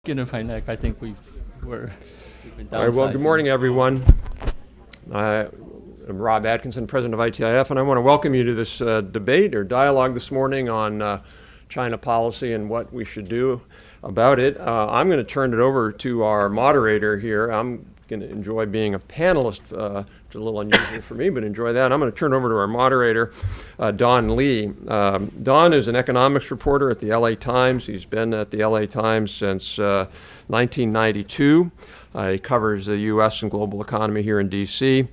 I think we've been downsizing. All right, well, good morning, everyone. I'm Rob Atkinson, president of ITIF, and I want to welcome you to this debate or dialogue this morning on China policy and what we should do about it. I'm going to turn it over to our moderator here. I'm going to enjoy being a panelist, which is a little unusual for me, but enjoy that. I'm going to turn it over to our moderator, Don Lee. Don is an economics reporter at the LA Times. He's been at the LA Times since 1992. He covers the U.S. and global economy here in D.C.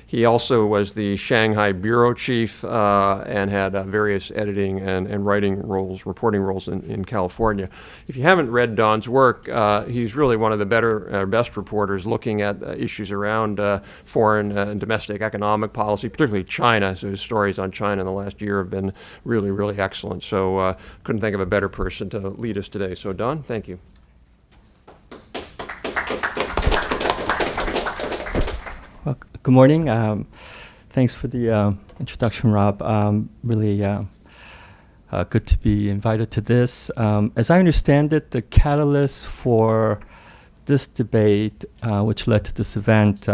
He also was the Shanghai bureau chief and had various editing and writing roles, reporting roles in California. If you haven't read Don's work, he's really one of the best reporters looking at issues around foreign and domestic economic policy, particularly China. So his stories on China in the last year have been really, really excellent. So couldn't think of a better person to lead us today. So Don, thank you. Well, good morning. Thanks for the introduction, Rob. Really good to be invited to this. As I understand it, the catalyst for this debate, which led to this event,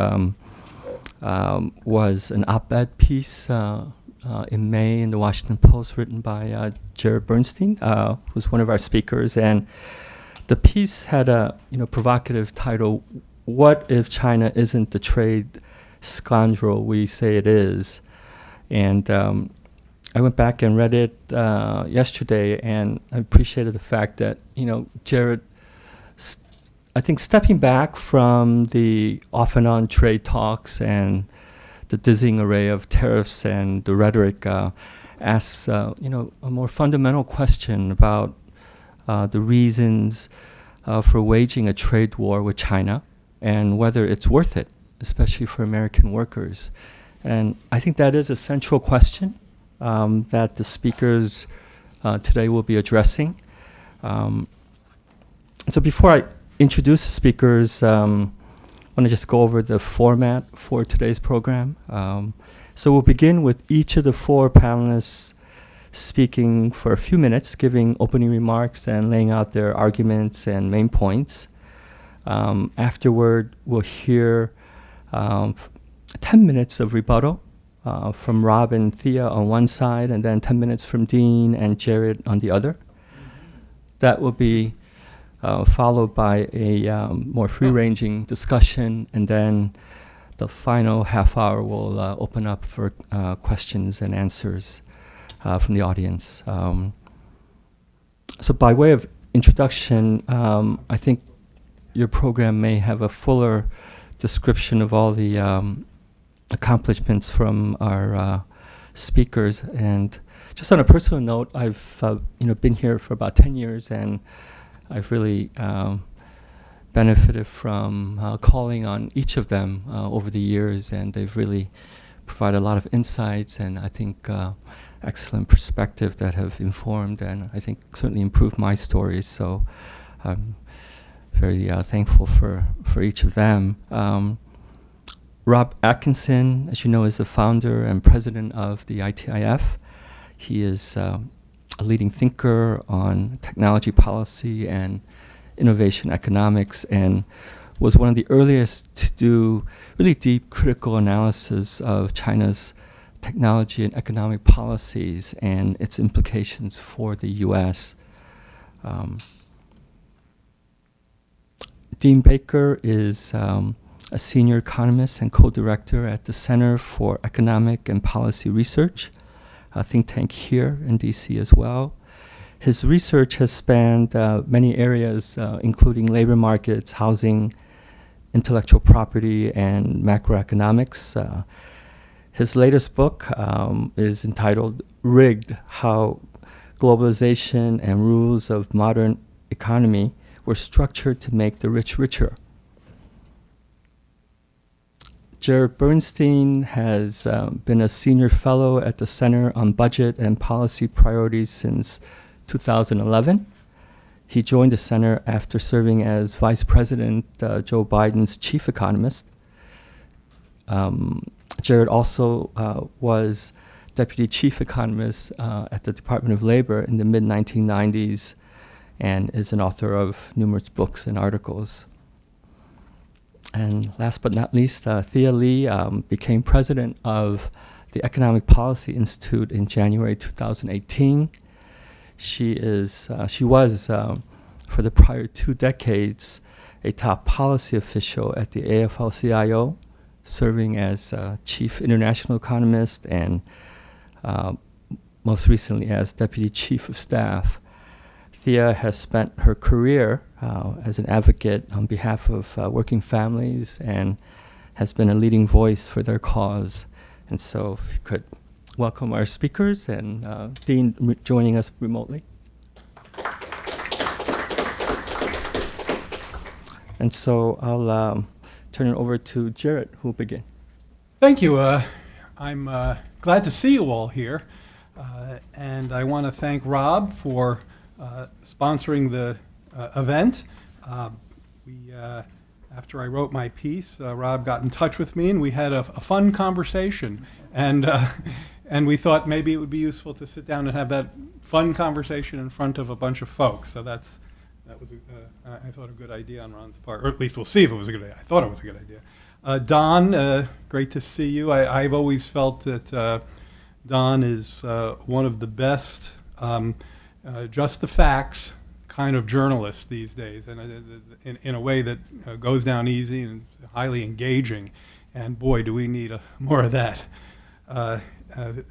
was an op-ed piece in May in the Washington Post written by Jared Bernstein, who's one of our speakers. And the piece had a provocative title, "What if China isn't the trade scoundrel we say it is?" And I went back and read it yesterday, and I appreciated the fact that, Jared, I think stepping back from the off and on trade talks and the dizzying array of tariffs and the rhetoric, asks, a more fundamental question about the reasons for waging a trade war with China, and whether it's worth it, especially for American workers. And I think that is a central question that the speakers today will be addressing. So before I introduce the speakers, I want to just go over the format for today's program. So we'll begin with each of the four panelists speaking for a few minutes, giving opening remarks and laying out their arguments and main points. Afterward, we'll hear 10 minutes of rebuttal from Rob and Thea on one side, and then 10 minutes from Dean and Jared on the other. That will be followed by a more free-ranging discussion, and then the final half hour will open up for questions and answers from the audience. So by way of introduction, I think your program may have a fuller description of all the accomplishments from our speakers. And just on a personal note, I've been here for about 10 years, and I've really benefited from calling on each of them over the years, and they've really provided a lot of insights and I think excellent perspective that have informed and I think certainly improved my stories. So very thankful for each of them. Rob Atkinson, as you know, is the founder and president of the ITIF. He is a leading thinker on technology policy and innovation economics, and was one of the earliest to do really deep critical analysis of China's technology and economic policies and its implications for the U.S. Dean Baker is a senior economist and co-director at the Center for Economic and Policy Research, a think tank here in DC as well. His research has spanned many areas, including labor markets, housing, intellectual property, and macroeconomics. His latest book is entitled "Rigged: How Globalization and Rules of Modern Economy Were Structured to Make the Rich Richer." Jared Bernstein has been a senior fellow at the Center on Budget and Policy Priorities since 2011. He joined the center after serving as Vice President Joe Biden's chief economist. Jared also was deputy chief economist at the Department of Labor in the mid-1990s and is an author of numerous books and articles. And last but not least, Thea Lee became president of the Economic Policy Institute in January 2018. She was, for the prior 2 decades, a top policy official at the AFL-CIO, serving as chief international economist and most recently as deputy chief of staff. Thea has spent her career as an advocate on behalf of working families and has been a leading voice for their cause. And so if you could welcome our speakers and Dean joining us remotely. And so I'll turn it over to Jarrett, who will begin. Thank you. I'm glad to see you all here. And I want to thank Rob for sponsoring the event. After I wrote my piece, Rob got in touch with me and we had a fun conversation. And we thought maybe it would be useful to sit down and have that fun conversation in front of a bunch of folks. So that was, I thought, a good idea on Ron's part, or at least we'll see if it was a good idea. I thought it was a good idea. Don, great to see you. I've always felt that Don is one of the best, just the facts kind of journalists these days, and in a way that goes down easy and highly engaging. And boy, do we need more of that.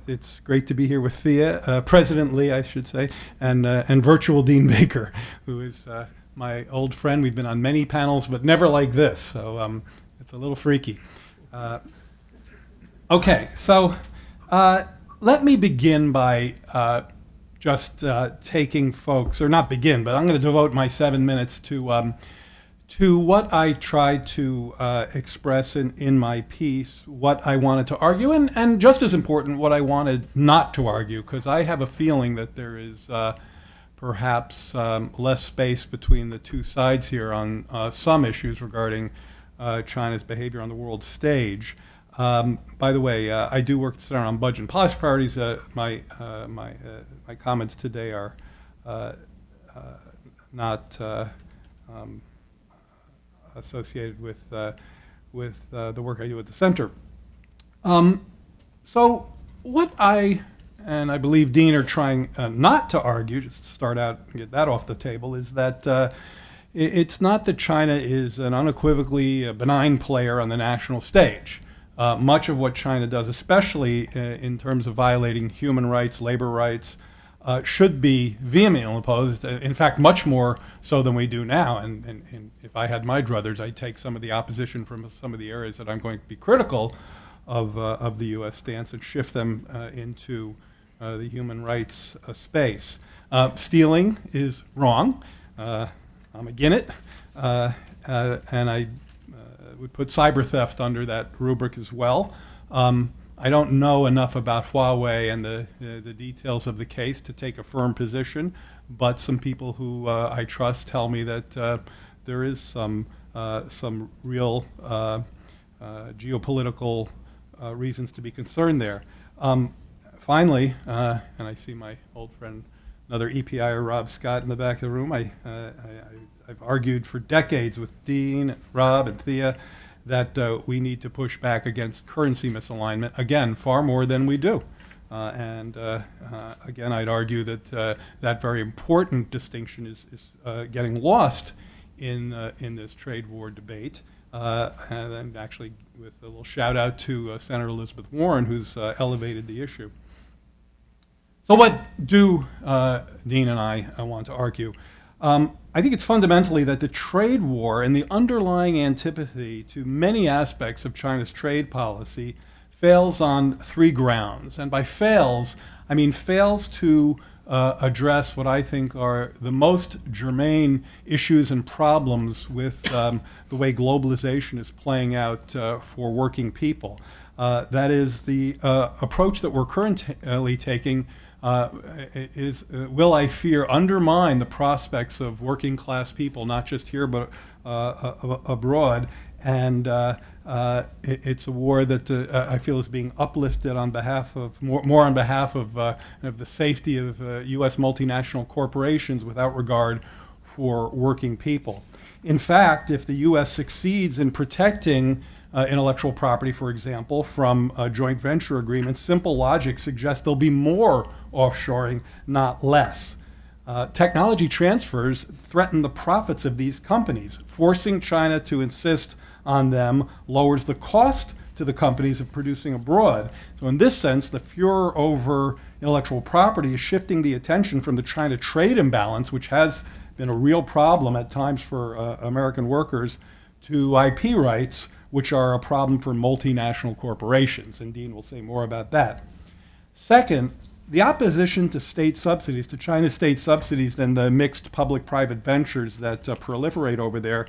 It's great to be here with Thea, President Lee, I should say, and virtual Dean Baker, who is my old friend. We've been on many panels, but never like this, so it's a little freaky. Okay, so let me begin by just taking folks, or not begin, but I'm going to devote my 7 minutes to what I tried to express in my piece, what I wanted to argue, and just as important, what I wanted not to argue, because I have a feeling that there is perhaps less space between the two sides here on some issues regarding China's behavior on the world stage. By the way, I do work on budget and policy priorities. My comments today are not associated with the work I do at the center. So what I believe Dean are trying not to argue, just to start out and get that off the table, is that it's not that China is an unequivocally benign player on the national stage. Much of what China does, especially in terms of violating human rights, labor rights, should be vehemently opposed. In fact, much more so than we do now. And if I had my druthers, I'd take some of the opposition from some of the areas that I'm going to be critical of the U.S. stance and shift them into the human rights space. Stealing is wrong. I'm against it. And I would put cyber theft under that rubric as well. I don't know enough about Huawei and the details of the case to take a firm position, but some people who I trust tell me that there is some real geopolitical reasons to be concerned there. Finally, and I see my old friend, another EPIer, Rob Scott, in the back of the room. I've argued for decades with Dean, Rob, and Thea that we need to push back against currency misalignment, again, far more than we do. Again, I'd argue that that very important distinction is getting lost in this trade war debate. And then actually with a little shout out to Senator Elizabeth Warren, who's elevated the issue. So what do Dean and I want to argue? I think it's fundamentally that the trade war and the underlying antipathy to many aspects of China's trade policy fails on 3 grounds. And by fails, I mean fails to address what I think are the most germane issues and problems with the way globalization is playing out for working people. That is the approach that we're currently taking will, I fear, undermine the prospects of working class people, not just here but abroad. And it's a war that I feel is being uplifted on behalf of more on behalf of the safety of U.S. multinational corporations without regard for working people. In fact, if the U.S. succeeds in protecting intellectual property, for example, from joint venture agreements, simple logic suggests there'll be more offshoring, not less. Technology transfers threaten the profits of these companies. Forcing China to insist on them lowers the cost to the companies of producing abroad. So in this sense, the furor over intellectual property is shifting the attention from the China trade imbalance, which has been a real problem at times for American workers, to IP rights, which are a problem for multinational corporations. And Dean will say more about that. Second, the opposition to state subsidies, to China's state subsidies and the mixed public-private ventures that proliferate over there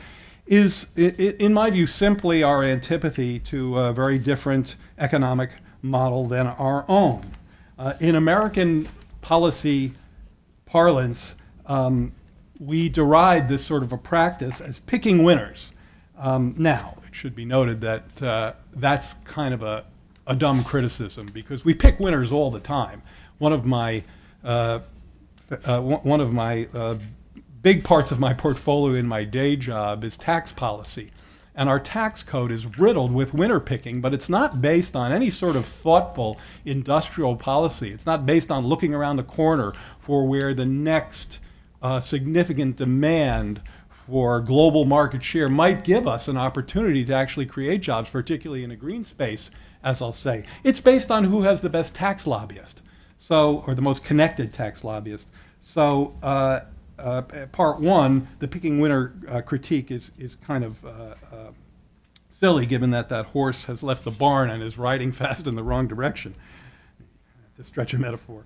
is, in my view, simply our antipathy to a very different economic model than our own. In American policy parlance, we deride this sort of a practice as picking winners. Now, it should be noted that that's kind of a dumb criticism because we pick winners all the time. One of my big parts of my portfolio in my day job is tax policy. And our tax code is riddled with winner picking, but it's not based on any sort of thoughtful industrial policy. It's not based on looking around the corner for where the next significant demand for global market share might give us an opportunity to actually create jobs, particularly in a green space, as I'll say. It's based on who has the best tax lobbyist, or the most connected tax lobbyist. So part one, the picking winner critique is kind of silly, given that horse has left the barn and is riding fast in the wrong direction, to stretch a metaphor.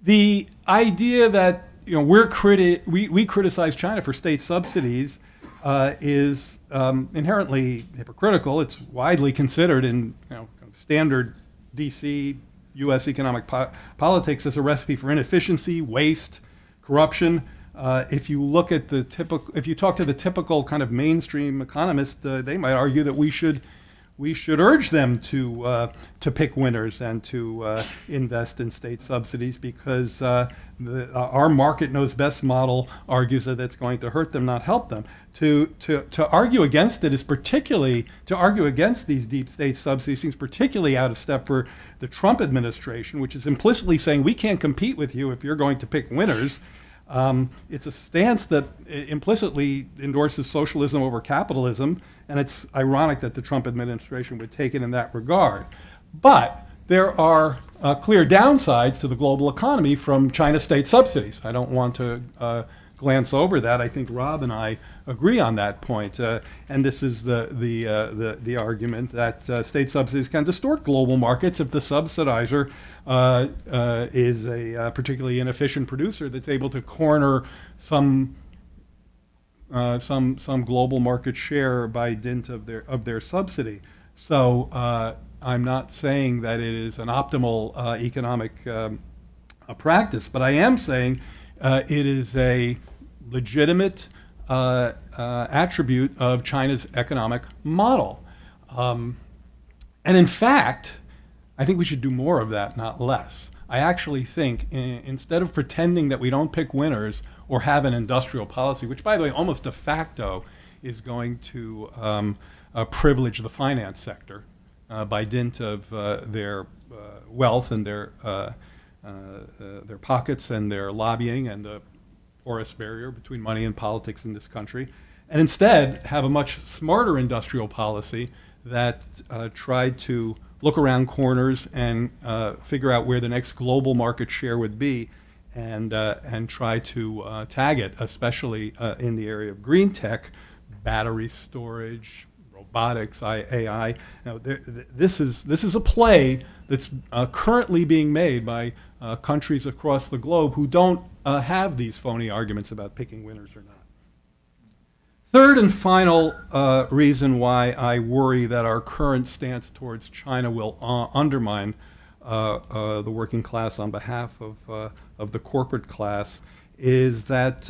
The idea that we criticize China for state subsidies is inherently hypocritical. It's widely considered in standard DC U.S. economic politics as a recipe for inefficiency, waste, corruption. If you look at if you talk to the typical kind of mainstream economist, they might argue that we should urge them to pick winners and to invest in state subsidies because our market knows best model argues that it's going to hurt them, not help them. To argue against it is to argue against these deep state subsidies seems particularly out of step for the Trump administration, which is implicitly saying we can't compete with you if you're going to pick winners. It's a stance that implicitly endorses socialism over capitalism, and it's ironic that the Trump administration would take it in that regard. But there are clear downsides to the global economy from China's state subsidies. I don't want to glance over that. I think Rob and I agree on that point. And this is the argument that state subsidies can distort global markets if the subsidizer is a particularly inefficient producer that's able to corner some global market share by dint of their subsidy. So I'm not saying that it is an optimal economic practice, but I am saying it is a legitimate attribute of China's economic model. And in fact, I think we should do more of that, not less. I actually think instead of pretending that we don't pick winners or have an industrial policy, which, by the way, almost de facto is going to privilege the finance sector by dint of their wealth and their pockets and their lobbying and the porous barrier between money and politics in this country, and instead have a much smarter industrial policy that tried to look around corners and figure out where the next global market share would be and try to tag it, especially in the area of green tech, battery storage, robotics, AI. Now, this is a play that's currently being made by countries across the globe who don't have these phony arguments about picking winners or not. Third and final reason why I worry that our current stance towards China will undermine the working class on behalf of the corporate class is that,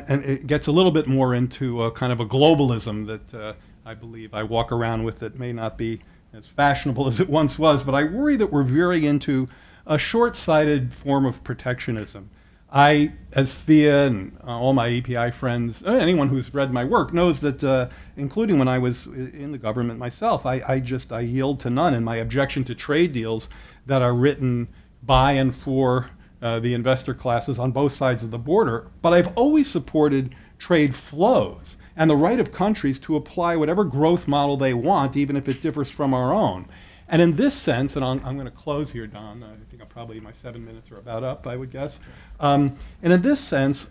and it gets a little bit more into a kind of a globalism that I believe I walk around with that may not be as fashionable as it once was, but I worry that we're veering into a short-sighted form of protectionism. I, as Thea and all my API friends, anyone who's read my work knows that, including when I was in the government myself, I yield to none in my objection to trade deals that are written by and for the investor classes on both sides of the border. But I've always supported trade flows and the right of countries to apply whatever growth model they want, even if it differs from our own. And in this sense, and I'm going to close here, Don, I think my 7 minutes are about up, I would guess. And in this sense,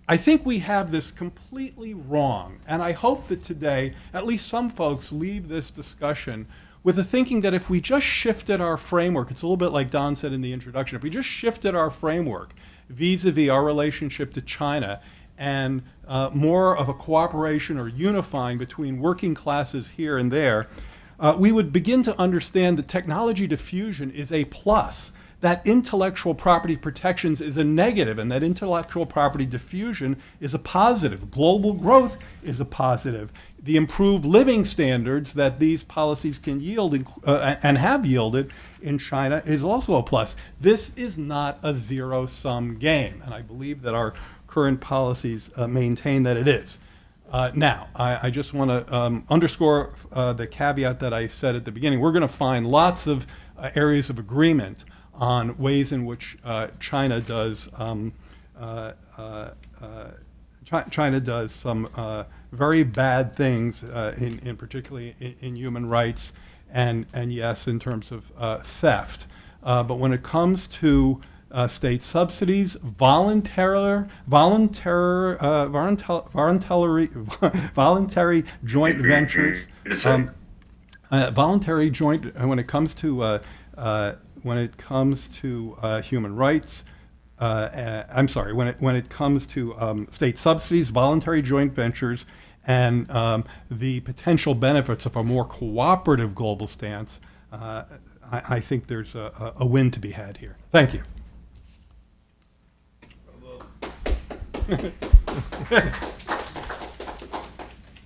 I think we have this completely wrong. And I hope that today, at least some folks leave this discussion with the thinking that if we just shifted our framework, it's a little bit like Don said in the introduction, if we just shifted our framework vis-a-vis our relationship to China and more of a cooperation or unifying between working classes here and there, we would begin to understand that technology diffusion is a plus, that intellectual property protections is a negative, and that intellectual property diffusion is a positive. Global growth is a positive. The improved living standards that these policies can yield and have yielded in China is also a plus. This is not a zero-sum game, and I believe that our current policies maintain that it is. Now, I just want to underscore the caveat that I said at the beginning. We're going to find lots of areas of agreement on ways in which China does some very bad things, in particularly in human rights, and yes, in terms of theft. But when it comes to state subsidies, voluntary joint ventures, voluntary joint. When it comes to human rights, I'm sorry. When it comes to state subsidies, voluntary joint ventures, and the potential benefits of a more cooperative global stance, I think there's a win to be had here. Thank you.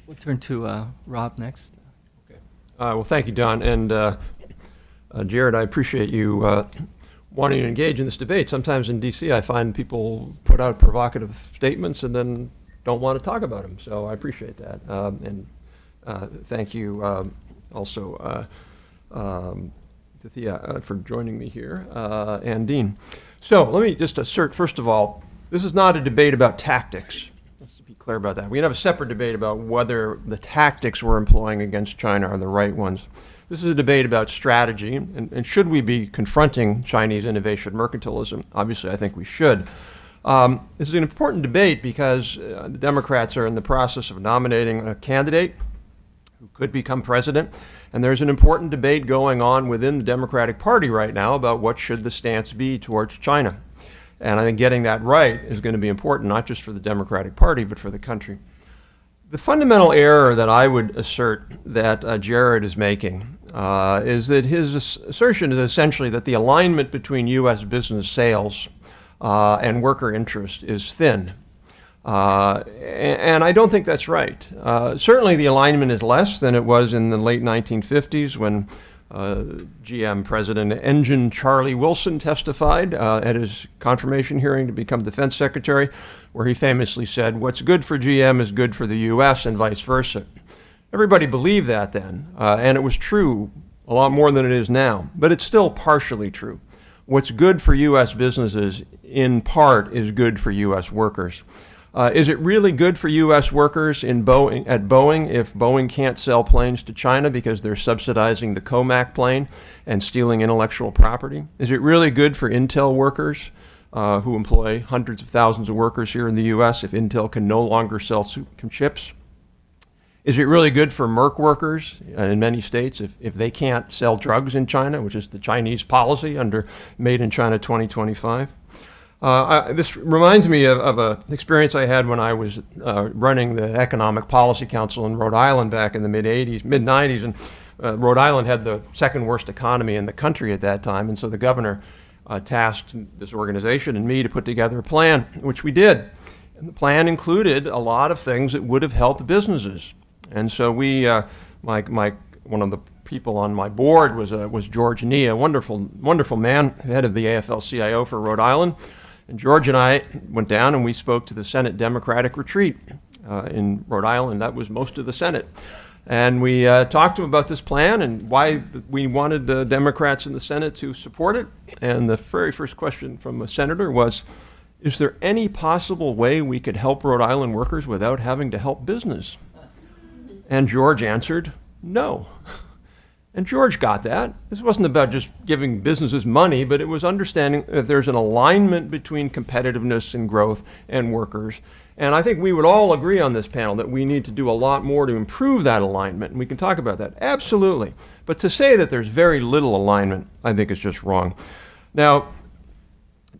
We'll turn to Rob next. Okay. Well, thank you, Don. And Jared, I appreciate you wanting to engage in this debate. Sometimes in D.C. I find people put out provocative statements and then don't want to talk about them. So I appreciate that. And thank you also to Thea for joining me here, and Dean. So let me just assert, first of all, this is not a debate about tactics. Let's be clear about that. We can have a separate debate about whether the tactics we're employing against China are the right ones. This is a debate about strategy, and should we be confronting Chinese innovation mercantilism? Obviously, I think we should. This is an important debate because the Democrats are in the process of nominating a candidate who could become president, and there's an important debate going on within the Democratic Party right now about what should the stance be towards China. And I think getting that right is going to be important, not just for the Democratic Party, but for the country. The fundamental error that I would assert that Jared is making is that his assertion is essentially that the alignment between U.S. business sales and worker interest is thin. And I don't think that's right. Certainly the alignment is less than it was in the late 1950s when GM President Engine Charlie Wilson testified at his confirmation hearing to become Defense Secretary, where he famously said, "What's good for GM is good for the U.S. and vice versa." Everybody believed that then, and it was true a lot more than it is now, but it's still partially true. What's good for U.S. businesses, in part, is good for U.S. workers. Is it really good for U.S. workers at Boeing if Boeing can't sell planes to China because they're subsidizing the COMAC plane and stealing intellectual property? Is it really good for Intel workers who employ hundreds of thousands of workers here in the U.S. if Intel can no longer sell chips? Is it really good for Merck workers in many states if they can't sell drugs in China, which is the Chinese policy under Made in China 2025? This reminds me of an experience I had when I was running the Economic Policy Council in Rhode Island back in the mid-90s. And Rhode Island had the second worst economy in the country at that time, and so the governor tasked this organization and me to put together a plan, which we did. And the plan included a lot of things that would have helped businesses. And so we, one of the people on my board was George Nee, a wonderful man, head of the AFL-CIO for Rhode Island. And George and I went down and we spoke to the Senate Democratic retreat in Rhode Island. That was most of the Senate. And we talked to him about this plan and why we wanted the Democrats in the Senate to support it. And the very first question from a senator was, is there any possible way we could help Rhode Island workers without having to help business? And George answered, no. And George got that. This wasn't about just giving businesses money, but it was understanding that there's an alignment between competitiveness and growth and workers. And I think we would all agree on this panel that we need to do a lot more to improve that alignment. And we can talk about that, absolutely. But to say that there's very little alignment, I think is just wrong. Now,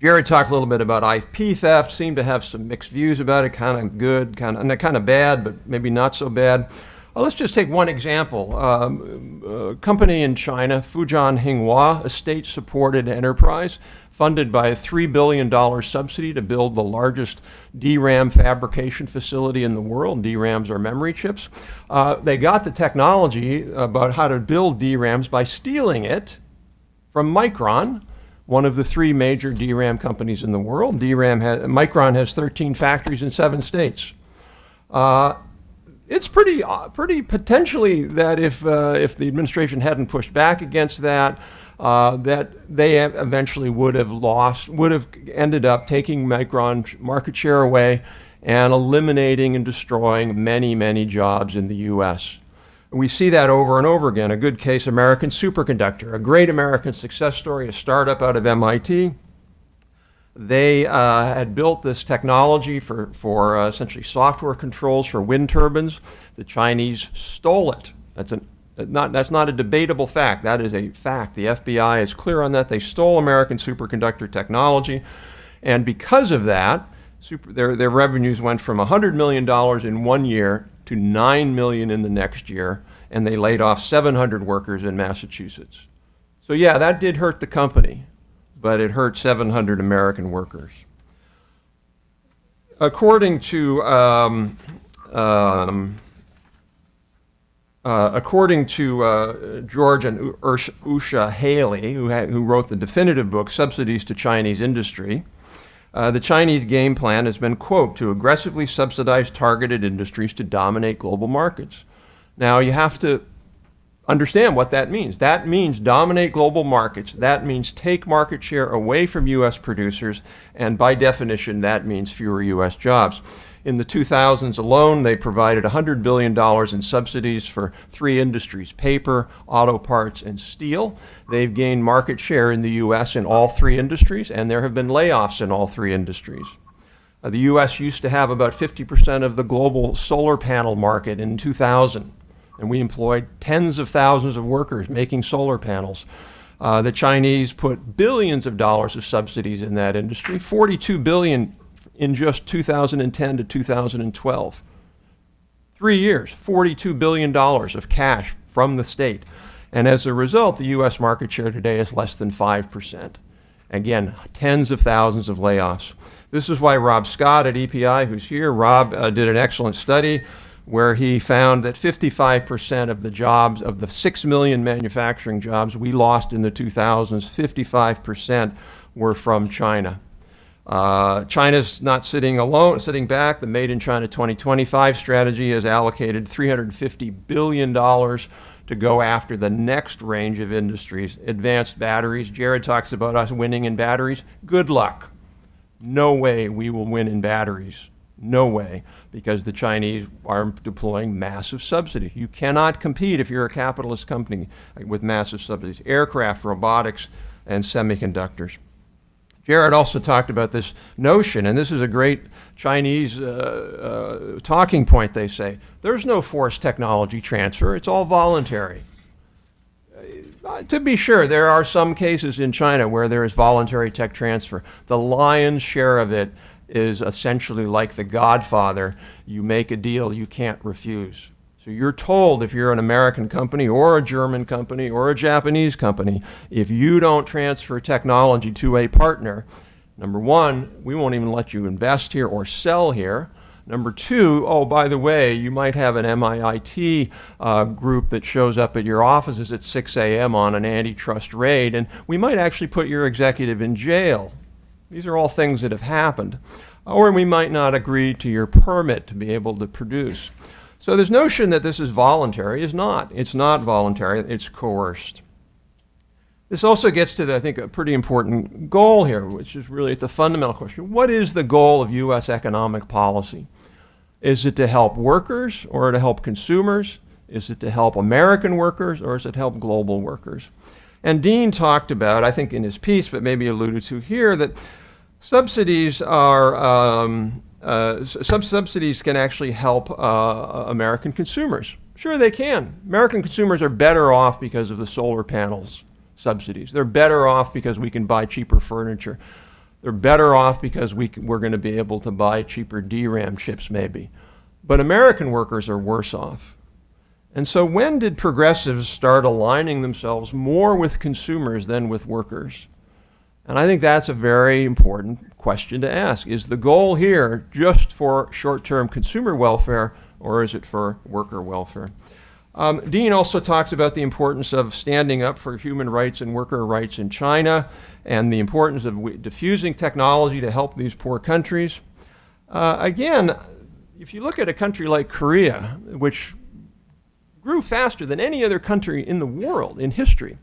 Jared talked a little bit about IP theft, seemed to have some mixed views about it, kind of good, kind of bad, but maybe not so bad. Let's just take one example. A company in China, Fujian Hinghua, a state-supported enterprise, funded by a $3 billion subsidy to build the largest DRAM fabrication facility in the world. DRAMs are memory chips. They got the technology about how to build DRAMs by stealing it from Micron, one of the three major DRAM companies in the world. Micron has 13 factories in 7 states. It's pretty potentially that if the administration hadn't pushed back against that, that they eventually would have ended up taking Micron market share away and eliminating and destroying many, many jobs in the U.S. We see that over and over again. A good case, American Superconductor, a great American success story, a startup out of MIT. They had built this technology for essentially software controls for wind turbines. The Chinese stole it. That's not a debatable fact. That is a fact. The FBI is clear on that. They stole American superconductor technology. And because of that, their revenues went from $100 million in 1 year to $9 million in the next year. And they laid off 700 workers in Massachusetts. So yeah, that did hurt the company, but it hurt 700 American workers. According to George and Usha Haley, who wrote the definitive book, Subsidies to Chinese Industry, the Chinese game plan has been, quote, to aggressively subsidize targeted industries to dominate global markets. Now, you have to understand what that means. That means dominate global markets. That means take market share away from U.S. producers, and by definition, that means fewer U.S. jobs. In the 2000s alone, they provided $100 billion in subsidies for 3 industries, paper, auto parts, and steel. They've gained market share in the U.S. in all 3 industries, and there have been layoffs in all 3 industries. The U.S. used to have about 50% of the global solar panel market in 2000. And we employed tens of thousands of workers making solar panels. The Chinese put billions of dollars of subsidies in that industry, $42 billion in just 2010 to 2012. 3 years, $42 billion of cash from the state. And as a result, the U.S. market share today is less than 5%. Again, tens of thousands of layoffs. This is why Rob Scott at EPI, who's here, Rob did an excellent study where he found that 55% of the jobs, of the 6 million manufacturing jobs we lost in the 2000s, 55% were from China. China's not sitting sitting back. The Made in China 2025 strategy has allocated $350 billion to go after the next range of industries. Advanced batteries. Jared talks about us winning in batteries. Good luck. No way we will win in batteries. No way, because the Chinese are deploying massive subsidies. You cannot compete if you're a capitalist company with massive subsidies. Aircraft, robotics, and semiconductors. Jared also talked about this notion, and this is a great Chinese talking point, they say. There's no forced technology transfer. It's all voluntary. To be sure, there are some cases in China where there is voluntary tech transfer. The lion's share of it is essentially like The Godfather. You make a deal you can't refuse. So you're told, if you're an American company or a German company or a Japanese company, if you don't transfer technology to a partner, number one, we won't even let you invest here or sell here. Number two, oh, by the way, you might have an MIT group that shows up at your offices at 6 a.m. on an antitrust raid, and we might actually put your executive in jail. These are all things that have happened. Or we might not agree to your permit to be able to produce. So this notion that this is voluntary is not. It's not voluntary, it's coerced. This also gets to, I think, a pretty important goal here, which is really the fundamental question. What is the goal of U.S. economic policy? Is it to help workers or to help consumers? Is it to help American workers or is it to help global workers? And Dean talked about, I think in his piece, but maybe alluded to here, that subsidies are, subsidies can actually help American consumers. Sure, they can. American consumers are better off because of the solar panels subsidies. They're better off because we can buy cheaper furniture. They're better off because we're going to be able to buy cheaper DRAM chips maybe. But American workers are worse off. And so when did progressives start aligning themselves more with consumers than with workers? And I think that's a very important question to ask. Is the goal here just for short-term consumer welfare, or is it for worker welfare? Dean also talks about the importance of standing up for human rights and worker rights in China and the importance of diffusing technology to help these poor countries. Again, if you look at a country like Korea, which grew faster than any other country in the world in history,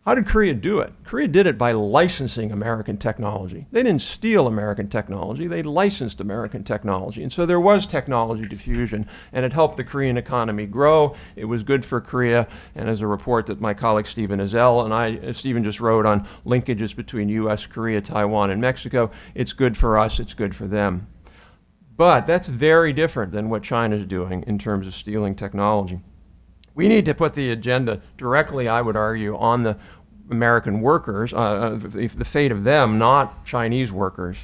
how did Korea do it? Korea did it by licensing American technology. They didn't steal American technology, they licensed American technology. And so there was technology diffusion, and it helped the Korean economy grow. It was good for Korea, and as a report that my colleague Stephen Ezell and Stephen just wrote on linkages between US, Korea, Taiwan, and Mexico, it's good for us, it's good for them. But that's very different than what China's doing in terms of stealing technology. We need to put the agenda directly, I would argue, on the American workers, the fate of them, not Chinese workers.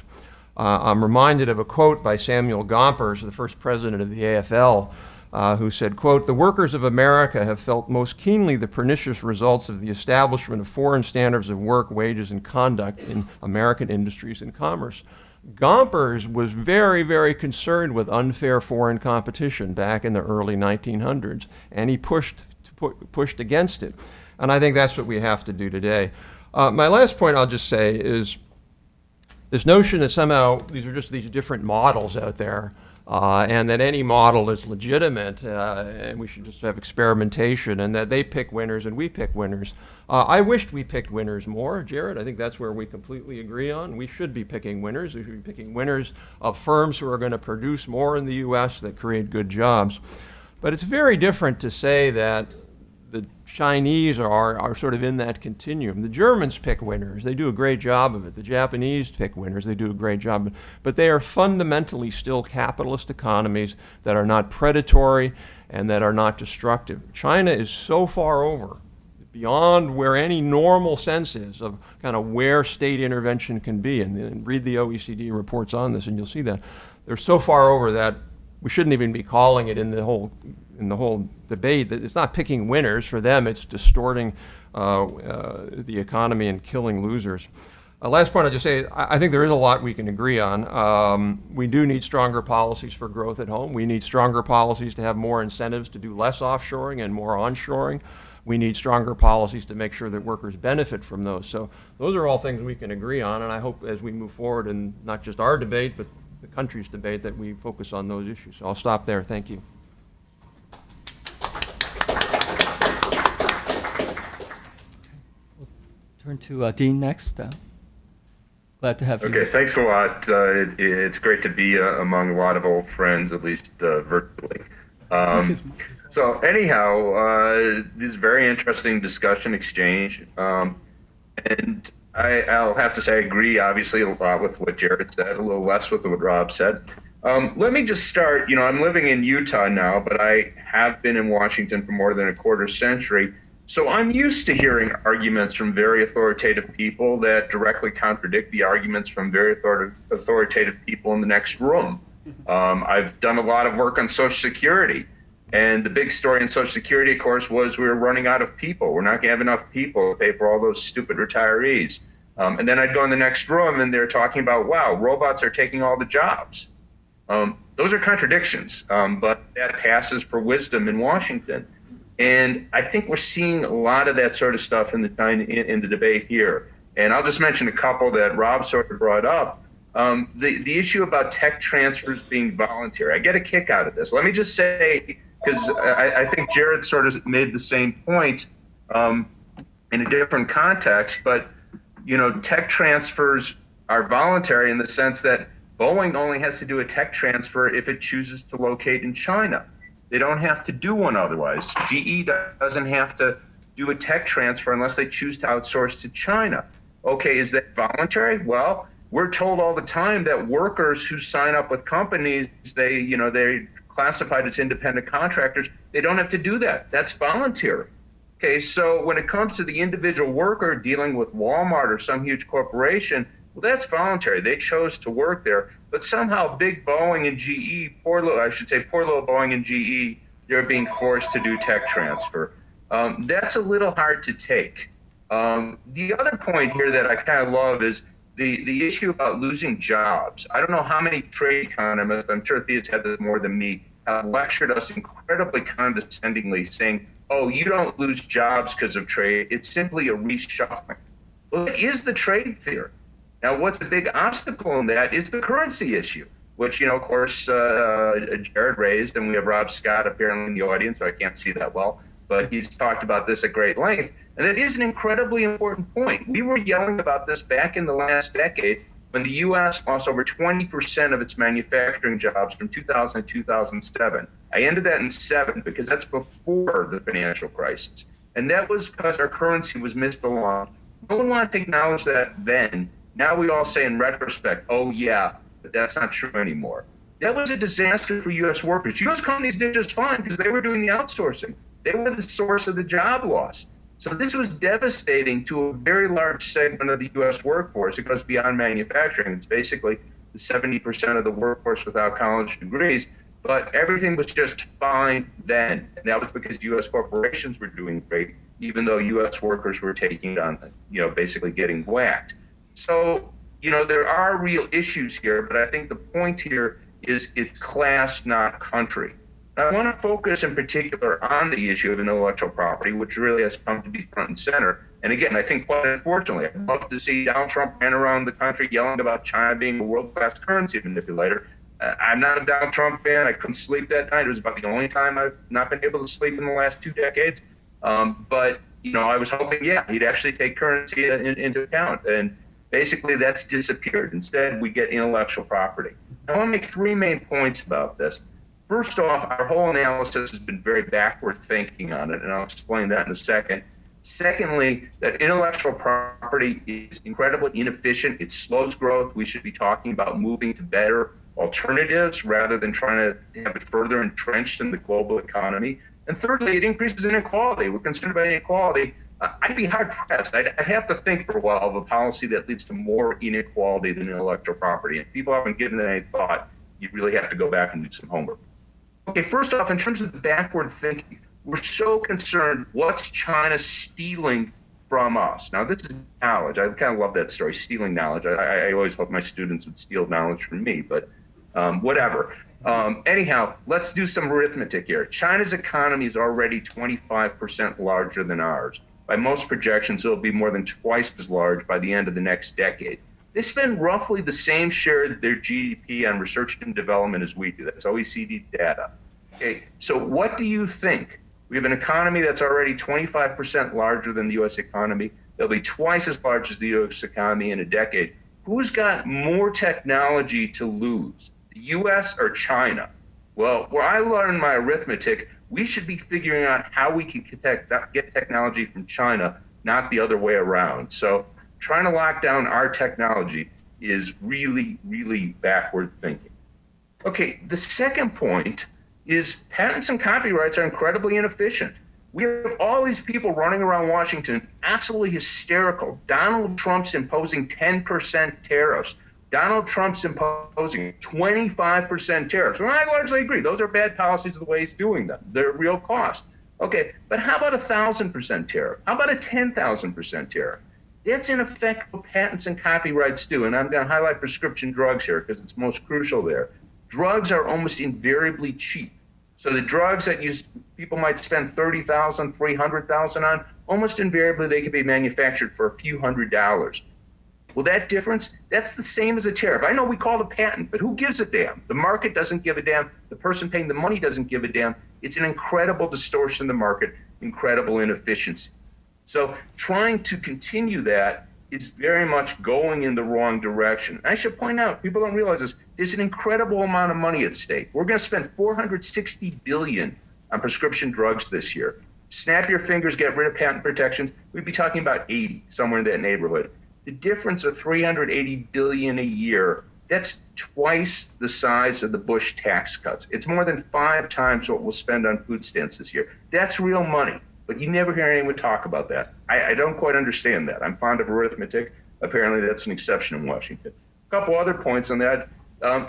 I'm reminded of a quote by Samuel Gompers, the first president of the AFL, who said, quote, "The workers of America have felt most keenly the pernicious results of the establishment of foreign standards of work, wages, and conduct in American industries and commerce." Gompers was very, very concerned with unfair foreign competition back in the early 1900s, and he pushed against it. And I think that's what we have to do today. My last point I'll just say is this notion that somehow these are just these different models out there, and that any model is legitimate, and we should just have experimentation, and that they pick winners and we pick winners. I wished we picked winners more, Jared. I think that's where we completely agree on. We should be picking winners. We should be picking winners of firms who are going to produce more in the U.S. that create good jobs. But it's very different to say that the Chinese are sort of in that continuum. The Germans pick winners. They do a great job of it. The Japanese pick winners. They do a great job of it. But they are fundamentally still capitalist economies that are not predatory and that are not destructive. China is so far over, beyond where any normal sense is of kind of where state intervention can be. And read the OECD reports on this and you'll see that. They're so far over that we shouldn't even be calling it in the whole debate that it's not picking winners. For them, it's distorting the economy and killing losers. Last point I'll just say, I think there is a lot we can agree on. We do need stronger policies for growth at home. We need stronger policies to have more incentives to do less offshoring and more onshoring. We need stronger policies to make sure that workers benefit from those. So those are all things we can agree on, and I hope as we move forward in not just our debate, but the country's debate, that we focus on those issues. So I'll stop there. Thank you. Turn to Dean next. Glad to have you. Okay, thanks a lot. It's great to be among a lot of old friends, at least virtually. So anyhow, this is a very interesting discussion exchange. And I'll have to say I agree, obviously, a lot with what Jared said, a little less with what Rob said. Let me just start. I'm living in Utah now, but I have been in Washington for more than a quarter century. So I'm used to hearing arguments from very authoritative people that directly contradict the arguments from very authoritative people in the next room. I've done a lot of work on Social Security, And the big story in Social Security, of course, was we were running out of people. We're not going to have enough people to pay for all those stupid retirees. And then I'd go in the next room and they're talking about, wow, robots are taking all the jobs. Those are contradictions, but that passes for wisdom in Washington. And I think we're seeing a lot of that sort of stuff in the debate here. And I'll just mention a couple that Rob sort of brought up. The issue about tech transfers being voluntary. I get a kick out of this. Let me just say, because I think Jared sort of made the same point in a different context, but tech transfers are voluntary in the sense that Boeing only has to do a tech transfer if it chooses to locate in China. They don't have to do one otherwise. GE doesn't have to do a tech transfer unless they choose to outsource to China. Okay, is that voluntary? Well, we're told all the time that workers who sign up with companies, they're classified as independent contractors. They don't have to do that. That's voluntary. Okay, so when it comes to the individual worker dealing with Walmart or some huge corporation, well, that's voluntary. They chose to work there. But somehow big Boeing and GE, poor little Boeing and GE, they're being forced to do tech transfer. That's a little hard to take. The other point here that I kind of love is the issue about losing jobs. I don't know how many trade economists, I'm sure Thea's had this more than me, have lectured us incredibly condescendingly saying, oh, you don't lose jobs because of trade. It's simply a reshuffling. Well, it is the trade theory. Now, what's a big obstacle in that is the currency issue, which, of course, Jared raised, and we have Rob Scott apparently in the audience, so I can't see that well, but he's talked about this at great length. And that is an incredibly important point. We were yelling about this back in the last decade when the U.S. lost over 20% of its manufacturing jobs from 2000 to 2007. I ended that in 7 because that's before the financial crisis. And that was because our currency was misaligned. No one wanted to acknowledge that then. Now we all say in retrospect, oh yeah, but that's not true anymore. That was a disaster for U.S. workers. U.S. companies did just fine because they were doing the outsourcing. They were the source of the job loss. So this was devastating to a very large segment of the U.S. workforce. It goes beyond manufacturing. It's basically the 70% of the workforce without college degrees. But everything was just fine then. And that was because U.S. corporations were doing great, even though U.S. workers were taking it on, basically getting whacked. So, there are real issues here, but I think the point here is it's class, not country. I want to focus in particular on the issue of intellectual property, which really has come to be front and center. And again, I think quite unfortunately, I'd love to see Donald Trump ran around the country yelling about China being a world-class currency manipulator. I'm not a Donald Trump fan. I couldn't sleep that night. It was about the only time I've not been able to sleep in the last 2 decades. But I was hoping, he'd actually take currency into account. And basically, that's disappeared. Instead, we get intellectual property. I want to make 3 main points about this. First off, our whole analysis has been very backward thinking on it, and I'll explain that in a second. Secondly, that intellectual property is incredibly inefficient. It slows growth. We should be talking about moving to better alternatives rather than trying to have it further entrenched in the global economy. And thirdly, it increases inequality. We're concerned about inequality. I'd be hard-pressed. I'd have to think for a while of a policy that leads to more inequality than intellectual property. And if people haven't given it any thought, you really have to go back and do some homework. Okay, first off, in terms of the backward thinking, we're so concerned what's China stealing from us. Now, this is knowledge. I kind of love that story, stealing knowledge. I always hope my students would steal knowledge from me, but whatever. Anyhow, let's do some arithmetic here. China's economy is already 25% larger than ours. By most projections, it'll be more than twice as large by the end of the next decade. They spend roughly the same share of their GDP on research and development as we do. That's OECD data. Okay, so what do you think? We have an economy that's already 25% larger than the U.S. economy. They'll be twice as large as the U.S. economy in a decade. Who's got more technology to lose, the U.S. or China? Well, where I learned my arithmetic, we should be figuring out how we can get technology from China, not the other way around. So trying to lock down our technology is really, really backward thinking. Okay, the second point is patents and copyrights are incredibly inefficient. We have all these people running around Washington, absolutely hysterical. Donald Trump's imposing 10% tariffs. Donald Trump's imposing 25% tariffs. Well, I largely agree. Those are bad policies the way he's doing them. They're a real cost. Okay, but how about 1,000% tariff? How about a 10,000% tariff? That's in effect what patents and copyrights do. And I'm going to highlight prescription drugs here because it's most crucial there. Drugs are almost invariably cheap. So the drugs that people might spend $30,000, $300,000 on, almost invariably they can be manufactured for a few $100s. Well, that difference, that's the same as a tariff. I know we call it a patent, but who gives a damn? The market doesn't give a damn. The person paying the money doesn't give a damn. It's an incredible distortion of the market, incredible inefficiency. So trying to continue that is very much going in the wrong direction. I should point out, people don't realize this, there's an incredible amount of money at stake. We're going to spend $460 billion on prescription drugs this year. Snap your fingers, get rid of patent protections, we'd be talking about 80, somewhere in that neighborhood. The difference of $380 billion a year, that's twice the size of the Bush tax cuts. It's more than 5 times what we'll spend on food stamps this year. That's real money, but you never hear anyone talk about that. I don't quite understand that. I'm fond of arithmetic. Apparently that's an exception in Washington. A couple other points on that.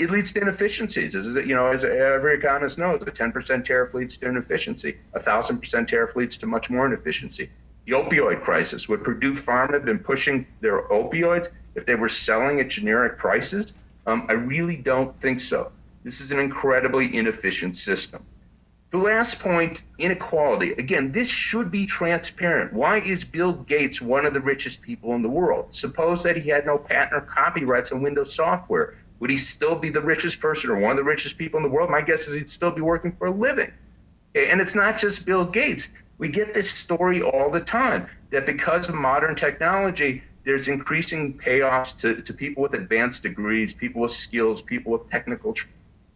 It leads to inefficiencies. As every economist knows, a 10% tariff leads to inefficiency. 1,000% tariff leads to much more inefficiency. The opioid crisis. Would Purdue Pharma have been pushing their opioids if they were selling at generic prices? I really don't think so. This is an incredibly inefficient system. The last point, inequality. Again, this should be transparent. Why is Bill Gates one of the richest people in the world? Suppose that he had no patent or copyrights on Windows software. Would he still be the richest person or one of the richest people in the world? My guess is he'd still be working for a living. Okay? And it's not just Bill Gates. We get this story all the time that because of modern technology, there's increasing payoffs to people with advanced degrees, people with skills, people with technical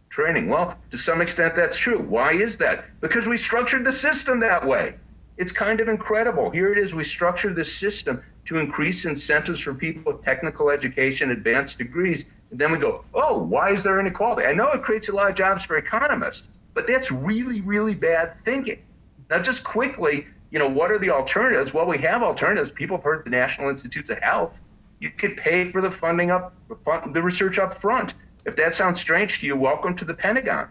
training. Well, to some extent, that's true. Why is that? Because we structured the system that way. It's kind of incredible. Here it is. We structured this system to increase incentives for people with technical education, advanced degrees. And then we go, oh, why is there inequality? I know it creates a lot of jobs for economists, but that's really, really bad thinking. Now, just quickly, what are the alternatives? Well, we have alternatives. People have heard of the National Institutes of Health. You could pay for the research up front. If that sounds strange to you, welcome to the Pentagon.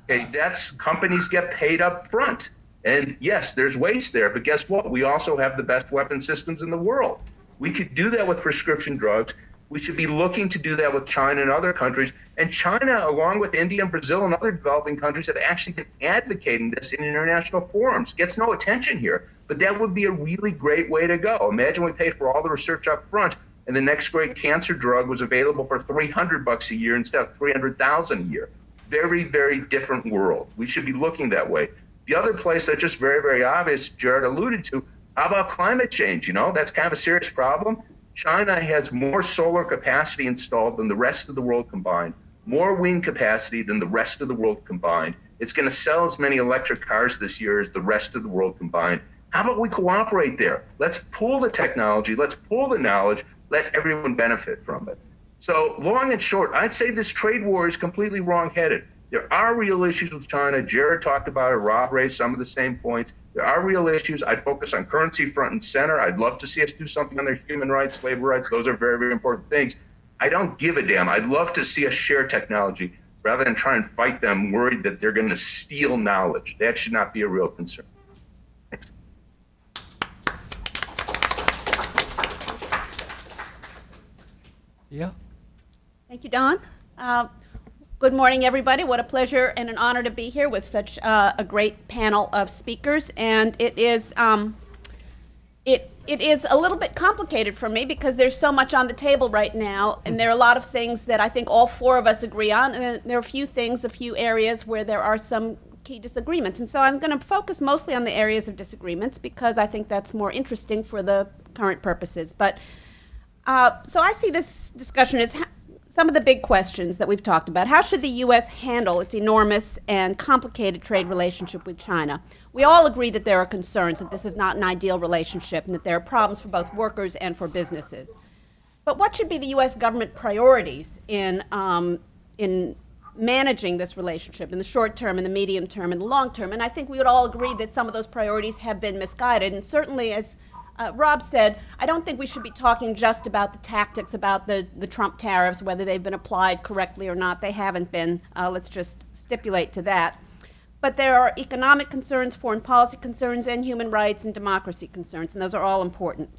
Okay, that's companies get paid up front. And yes, there's waste there, but guess what? We also have the best weapon systems in the world. We could do that with prescription drugs. We should be looking to do that with China and other countries. And China, along with India and Brazil and other developing countries, have actually been advocating this in international forums. Gets no attention here, but that would be a really great way to go. Imagine we paid for all the research up front, and the next great cancer drug was available for $300 a year instead of $300,000 a year. Very, very different world. We should be looking that way. The other place that's just very, very obvious, Jared alluded to, how about climate change? That's kind of a serious problem. China has more solar capacity installed than the rest of the world combined, more wind capacity than the rest of the world combined. It's going to sell as many electric cars this year as the rest of the world combined. How about we cooperate there? Let's pull the technology, let's pull the knowledge, let everyone benefit from it. So long and short, I'd say this trade war is completely wrong-headed. There are real issues with China. Jared talked about it. Rob raised some of the same points. There are real issues. I'd focus on currency front and center. I'd love to see us do something on their human rights, labor rights. Those are very, very important things. I don't give a damn. I'd love to see us share technology rather than try and fight them worried that they're going to steal knowledge. That should not be a real concern. Thanks. Yeah. Thank you, Don. Good morning, everybody. What a pleasure and an honor to be here with such a great panel of speakers. And it is a little bit complicated for me because there's so much on the table right now, and there are a lot of things that I think all 4 of us agree on, and there are a few areas where there are some key disagreements. And so I'm going to focus mostly on the areas of disagreements because I think that's more interesting for the current purposes. But so I see this discussion as some of the big questions that we've talked about. How should the U.S. handle its enormous and complicated trade relationship with China? We all agree that there are concerns that this is not an ideal relationship and that there are problems for both workers and for businesses. But what should be the U.S. government priorities in managing this relationship in the short term, in the medium term, and the long term? And I think we would all agree that some of those priorities have been misguided. And certainly, as Rob said, I don't think we should be talking just about the tactics, about the Trump tariffs, whether they've been applied correctly or not. They haven't been. Let's just stipulate to that. But there are economic concerns, foreign policy concerns, and human rights and democracy concerns, and those are all important.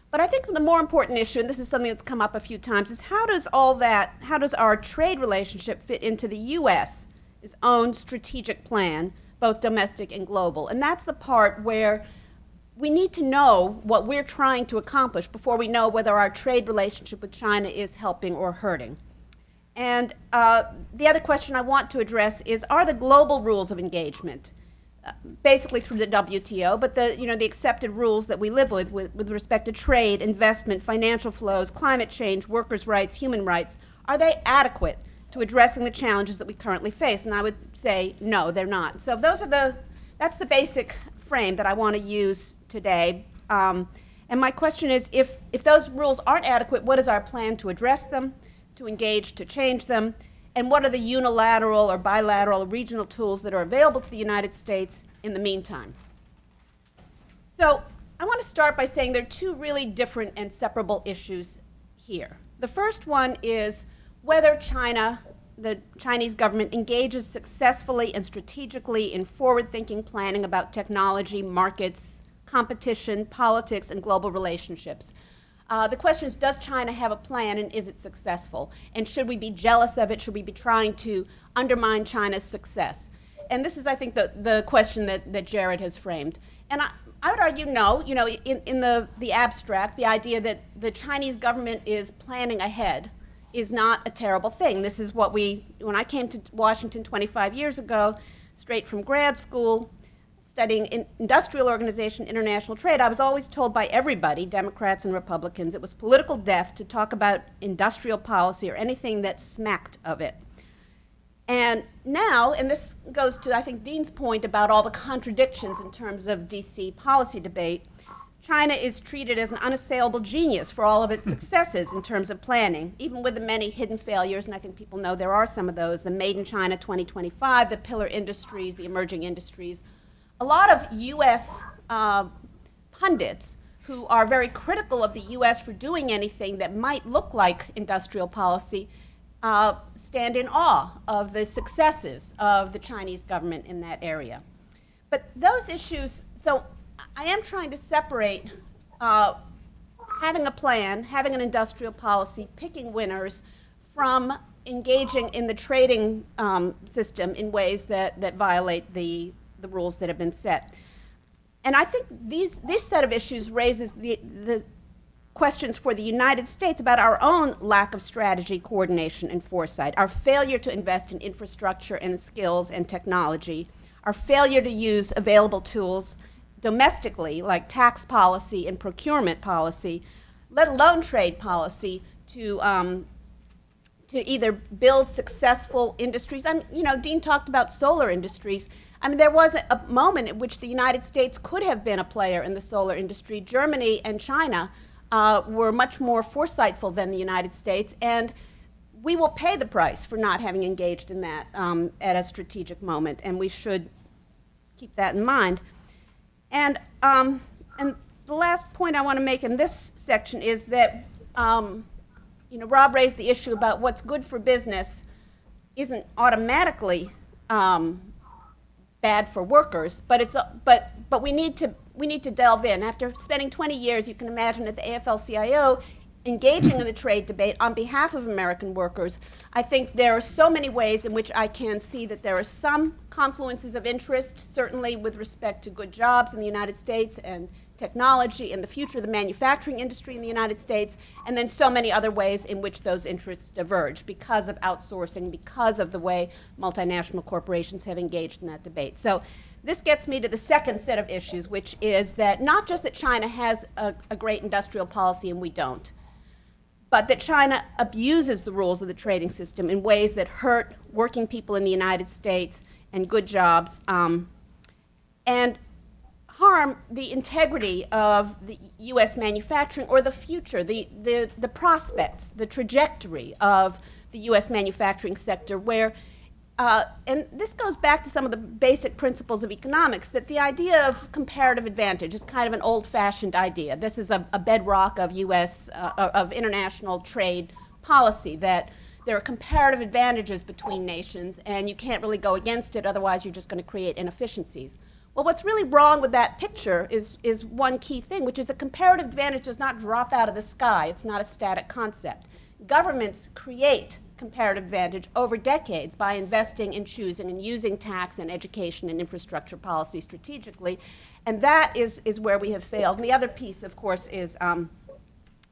But I think the more important issue, and this is something that's come up a few times, is how does our trade relationship fit into the U.S.'s own strategic plan, both domestic and global? And that's the part where we need to know what we're trying to accomplish before we know whether our trade relationship with China is helping or hurting. And the other question I want to address is, are the global rules of engagement, basically through the WTO, but the accepted rules that we live with respect to trade, investment, financial flows, climate change, workers' rights, human rights, are they adequate to addressing the challenges that we currently face? And I would say no, they're not. So that's the basic frame that I want to use today. And my question is, if those rules aren't adequate, what is our plan to address them, to engage, to change them? And what are the unilateral or bilateral or regional tools that are available to the United States in the meantime? So I want to start by saying there are two really different and separable issues here. The first one is whether the Chinese government engages successfully and strategically in forward-thinking planning about technology, markets, competition, politics, and global relationships. The question is, does China have a plan, and is it successful? And should we be jealous of it? Should we be trying to undermine China's success? And this is, I think, the question that Jared has framed. And I would argue no. In the abstract, the idea that the Chinese government is planning ahead is not a terrible thing. This is what when I came to Washington 25 years ago, straight from grad school, studying industrial organization, international trade, I was always told by everybody, Democrats and Republicans, it was political death to talk about industrial policy or anything that smacked of it. And now, and this goes to, I think, Dean's point about all the contradictions in terms of DC policy debate, China is treated as an unassailable genius for all of its successes in terms of planning, even with the many hidden failures, and I think people know there are some of those, the Made in China 2025, the pillar industries, the emerging industries. A lot of U.S. Pundits who are very critical of the U.S. for doing anything that might look like industrial policy stand in awe of the successes of the Chinese government in that area. But those issues, so I am trying to separate having a plan, having an industrial policy, picking winners, from engaging in the trading system in ways that violate the rules that have been set. And I think this set of issues raises the questions for the United States about our own lack of strategy, coordination, and foresight, our failure to invest in infrastructure and skills and technology, our failure to use available tools domestically, like tax policy and procurement policy, let alone trade policy, to either build successful industries. Dean talked about solar industries. There was a moment at which the United States could have been a player in the solar industry. Germany and China were much more foresightful than the United States, and we will pay the price for not having engaged in that at a strategic moment, and we should keep that in mind. And the last point I want to make in this section is that Rob raised the issue about what's good for business isn't automatically bad for workers, but we need to delve in. After spending 20 years, you can imagine at the AFL-CIO engaging in the trade debate on behalf of American workers. I think there are so many ways in which I can see that there are some confluences of interest, certainly with respect to good jobs in the United States and technology and the future of the manufacturing industry in the United States, and then so many other ways in which those interests diverge because of outsourcing, because of the way multinational corporations have engaged in that debate. So this gets me to the second set of issues, which is that not just that China has a great industrial policy and we don't, but that China abuses the rules of the trading system in ways that hurt working people in the United States and good jobs, and harm the integrity of the U.S. manufacturing or the future, the prospects, the trajectory of the U.S. manufacturing sector, where and this goes back to some of the basic principles of economics, that the idea of comparative advantage is kind of an old-fashioned idea. This is a bedrock of of international trade policy, that there are comparative advantages between nations, and you can't really go against it, otherwise you're just going to create inefficiencies. Well, what's really wrong with that picture is one key thing, which is that comparative advantage does not drop out of the sky. It's not a static concept. Governments create comparative advantage over decades by investing in choosing and using tax and education and infrastructure policy strategically, and that is where we have failed. And the other piece, of course, is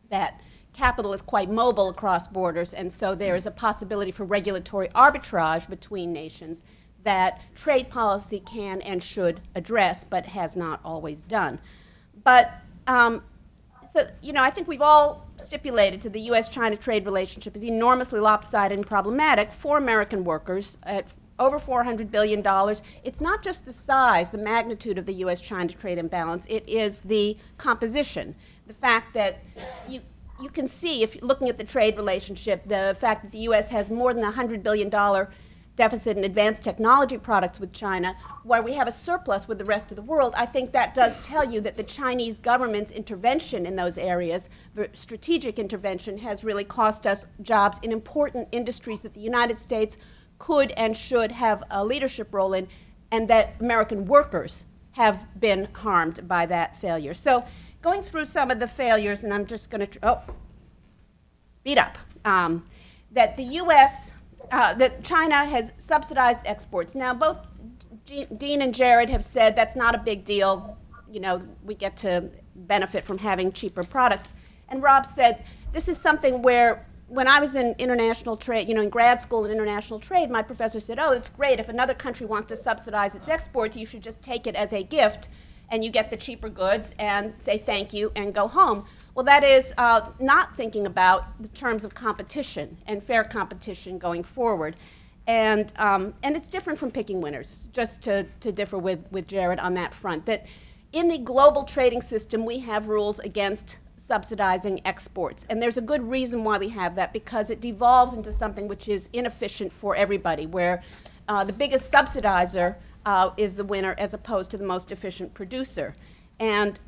that capital is quite mobile across borders, and so there is a possibility for regulatory arbitrage between nations that trade policy can and should address, but has not always done. But so, I think we've all stipulated to the U.S.-China trade relationship is enormously lopsided and problematic for American workers at over $400 billion. It's not just the size, the magnitude of the U.S.-China trade imbalance, it is the composition. The fact that you can see, if you're looking at the trade relationship, the fact that the U.S. has more than $100 billion deficit in advanced technology products with China, where we have a surplus with the rest of the world. I think that does tell you that the Chinese government's intervention in those areas, strategic intervention, has really cost us jobs in important industries that the United States could and should have a leadership role in, and that American workers have been harmed by that failure. So going through some of the failures, and I'm just going to, speed up, that the U.S., that China has subsidized exports. Now, both Dean and Jared have said that's not a big deal. We get to benefit from having cheaper products. And Rob said this is something where, when I was in international trade, in grad school in international trade, my professor said, it's great. If another country wants to subsidize its exports, you should just take it as a gift, and you get the cheaper goods and say thank you and go home. Well, that is not thinking about the terms of competition and fair competition going forward. And it's different from picking winners, just to differ with Jared on that front, that in the global trading system, we have rules against subsidizing exports. And there's a good reason why we have that, because it devolves into something which is inefficient for everybody, where the biggest subsidizer is the winner as opposed to the most efficient producer. And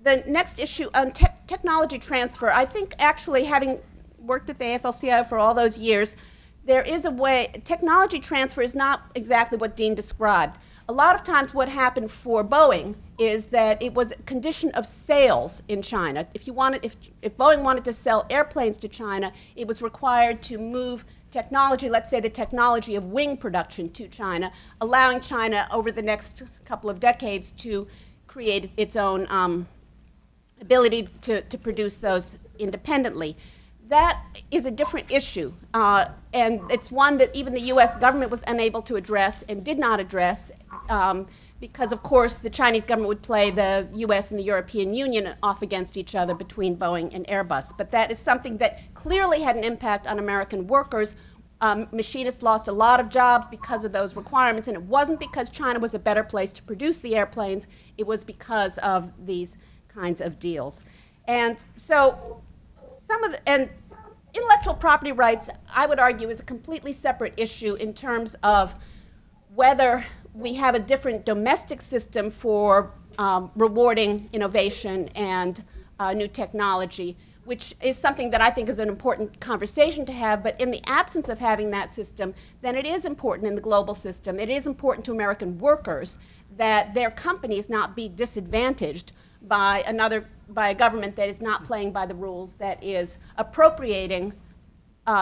the next issue on technology transfer, I think actually, having worked at the AFL-CIO for all those years, there is a way, technology transfer is not exactly what Dean described. A lot of times what happened for Boeing is that it was a condition of sales in China. If Boeing wanted to sell airplanes to China, it was required to move technology, let's say the technology of wing production, to China, allowing China over the next couple of decades to create its own ability to produce those independently. That is a different issue, and it's one that even the U.S. government was unable to address and did not address, because, of course, the Chinese government would play the U.S. and the European Union off against each other between Boeing and Airbus. But that is something that clearly had an impact on American workers. Machinists lost a lot of jobs because of those requirements, and it wasn't because China was a better place to produce the airplanes. It was because of these kinds of deals. And so and intellectual property rights, I would argue, is a completely separate issue in terms of whether we have a different domestic system for rewarding innovation and new technology, which is something that I think is an important conversation to have. But in the absence of having that system, then it is important in the global system. It is important to American workers that their companies not be disadvantaged by a government that is not playing by the rules, that is appropriating,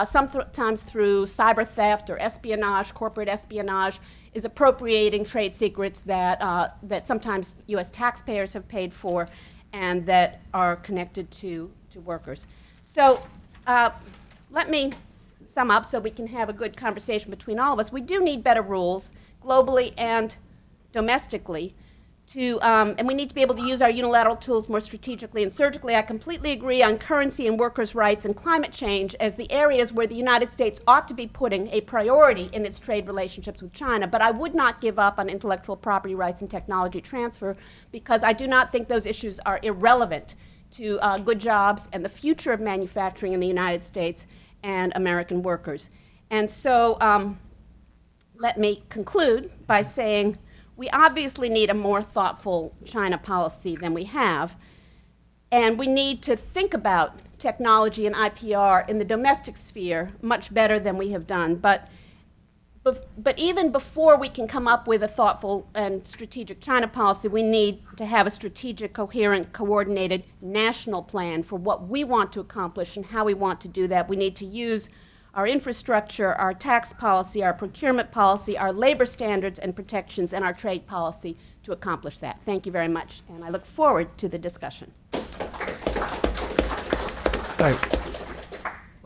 sometimes through cyber theft or espionage, corporate espionage, is appropriating trade secrets that sometimes U.S. taxpayers have paid for and that are connected to workers. So let me sum up so we can have a good conversation between all of us. We do need better rules globally and domestically, and we need to be able to use our unilateral tools more strategically and surgically. I completely agree on currency and workers' rights and climate change as the areas where the United States ought to be putting a priority in its trade relationships with China. But I would not give up on intellectual property rights and technology transfer, because I do not think those issues are irrelevant to good jobs and the future of manufacturing in the United States and American workers. And so let me conclude by saying we obviously need a more thoughtful China policy than we have, and we need to think about technology and IPR in the domestic sphere much better than we have done. But even before we can come up with a thoughtful and strategic China policy, we need to have a strategic, coherent, coordinated national plan for what we want to accomplish and how we want to do that. We need to use our infrastructure, our tax policy, our procurement policy, our labor standards and protections, and our trade policy to accomplish that. Thank you very much, and I look forward to the discussion. Well,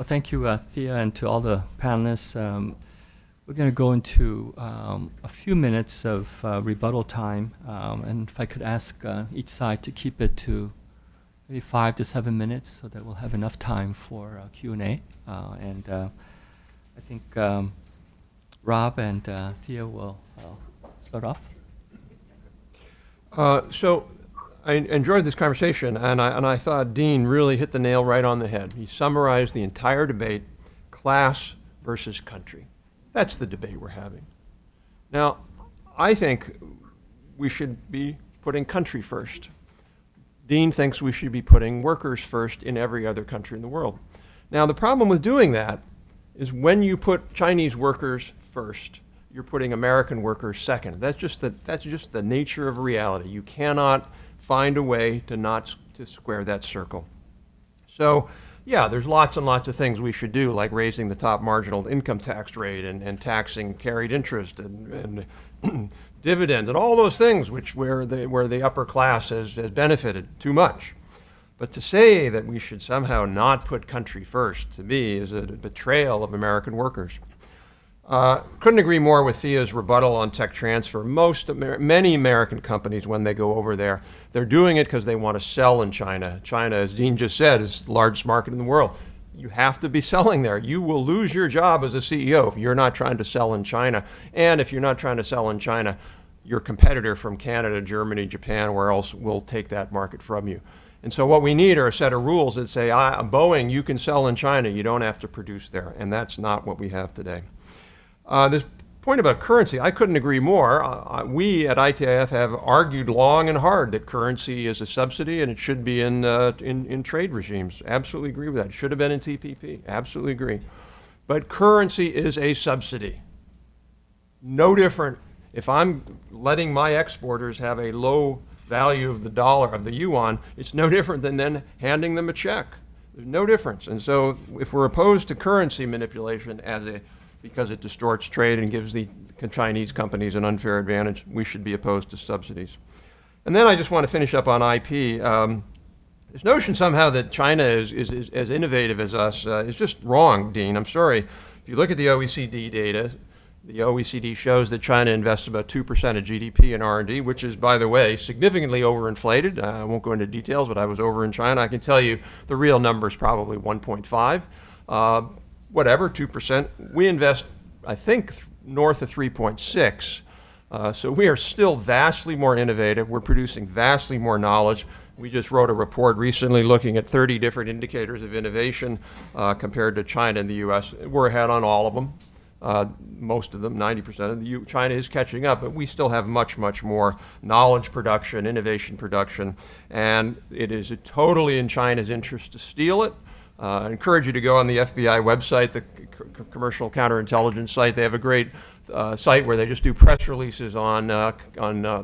thank you, Thea, and to all the panelists. We're going to go into a few minutes of rebuttal time, and if I could ask each side to keep it to maybe 5 to 7 minutes so that we'll have enough time for Q&A. And I think Rob and Thea will start off. So I enjoyed this conversation, and I thought Dean really hit the nail right on the head. He summarized the entire debate, class versus country. That's the debate we're having. Now, I think we should be putting country first. Dean thinks we should be putting workers first in every other country in the world. Now, the problem with doing that is when you put Chinese workers first, you're putting American workers second. That's just the nature of reality. You cannot find a way to square that circle. So, yeah, there's lots and lots of things we should do, like raising the top marginal income tax rate and taxing carried interest and dividends and all those things where the upper class has benefited too much. But to say that we should somehow not put country first, to me, is a betrayal of American workers. Couldn't agree more with Thea's rebuttal on tech transfer. Many American companies, when they go over there, they're doing it because they want to sell in China. China, as Dean just said, is the largest market in the world. You have to be selling there. You will lose your job as a CEO if you're not trying to sell in China. And if you're not trying to sell in China, your competitor from Canada, Germany, Japan, where else will take that market from you. And so what we need are a set of rules that say, Boeing, you can sell in China. You don't have to produce there. And that's not what we have today. This point about currency, I couldn't agree more. We at ITIF have argued long and hard that currency is a subsidy and it should be in trade regimes. Absolutely agree with that. It should have been in TPP. Absolutely agree. But currency is a subsidy. No different. If I'm letting my exporters have a low value of the dollar, of the yuan, it's no different than then handing them a check. There's no difference. And so if we're opposed to currency manipulation because it distorts trade and gives the Chinese companies an unfair advantage, we should be opposed to subsidies. And then I just want to finish up on IP. This notion somehow that China is as innovative as us is just wrong, Dean. I'm sorry. If you look at the OECD data, the OECD shows that China invests about 2% of GDP in R&D, which is, by the way, significantly overinflated. I won't go into details, but I was over in China. I can tell you the real number is probably 1.5. Whatever, 2%. We invest, I think, north of 3.6. So we are still vastly more innovative. We're producing vastly more knowledge. We just wrote a report recently looking at 30 different indicators of innovation compared to China and the US. We're ahead on all of them. Most of them, 90% of China is catching up, but we still have much, much more knowledge production, innovation production, and it is totally in China's interest to steal it. I encourage you to go on the FBI website, the Commercial Counterintelligence site. They have a great site where they just do press releases on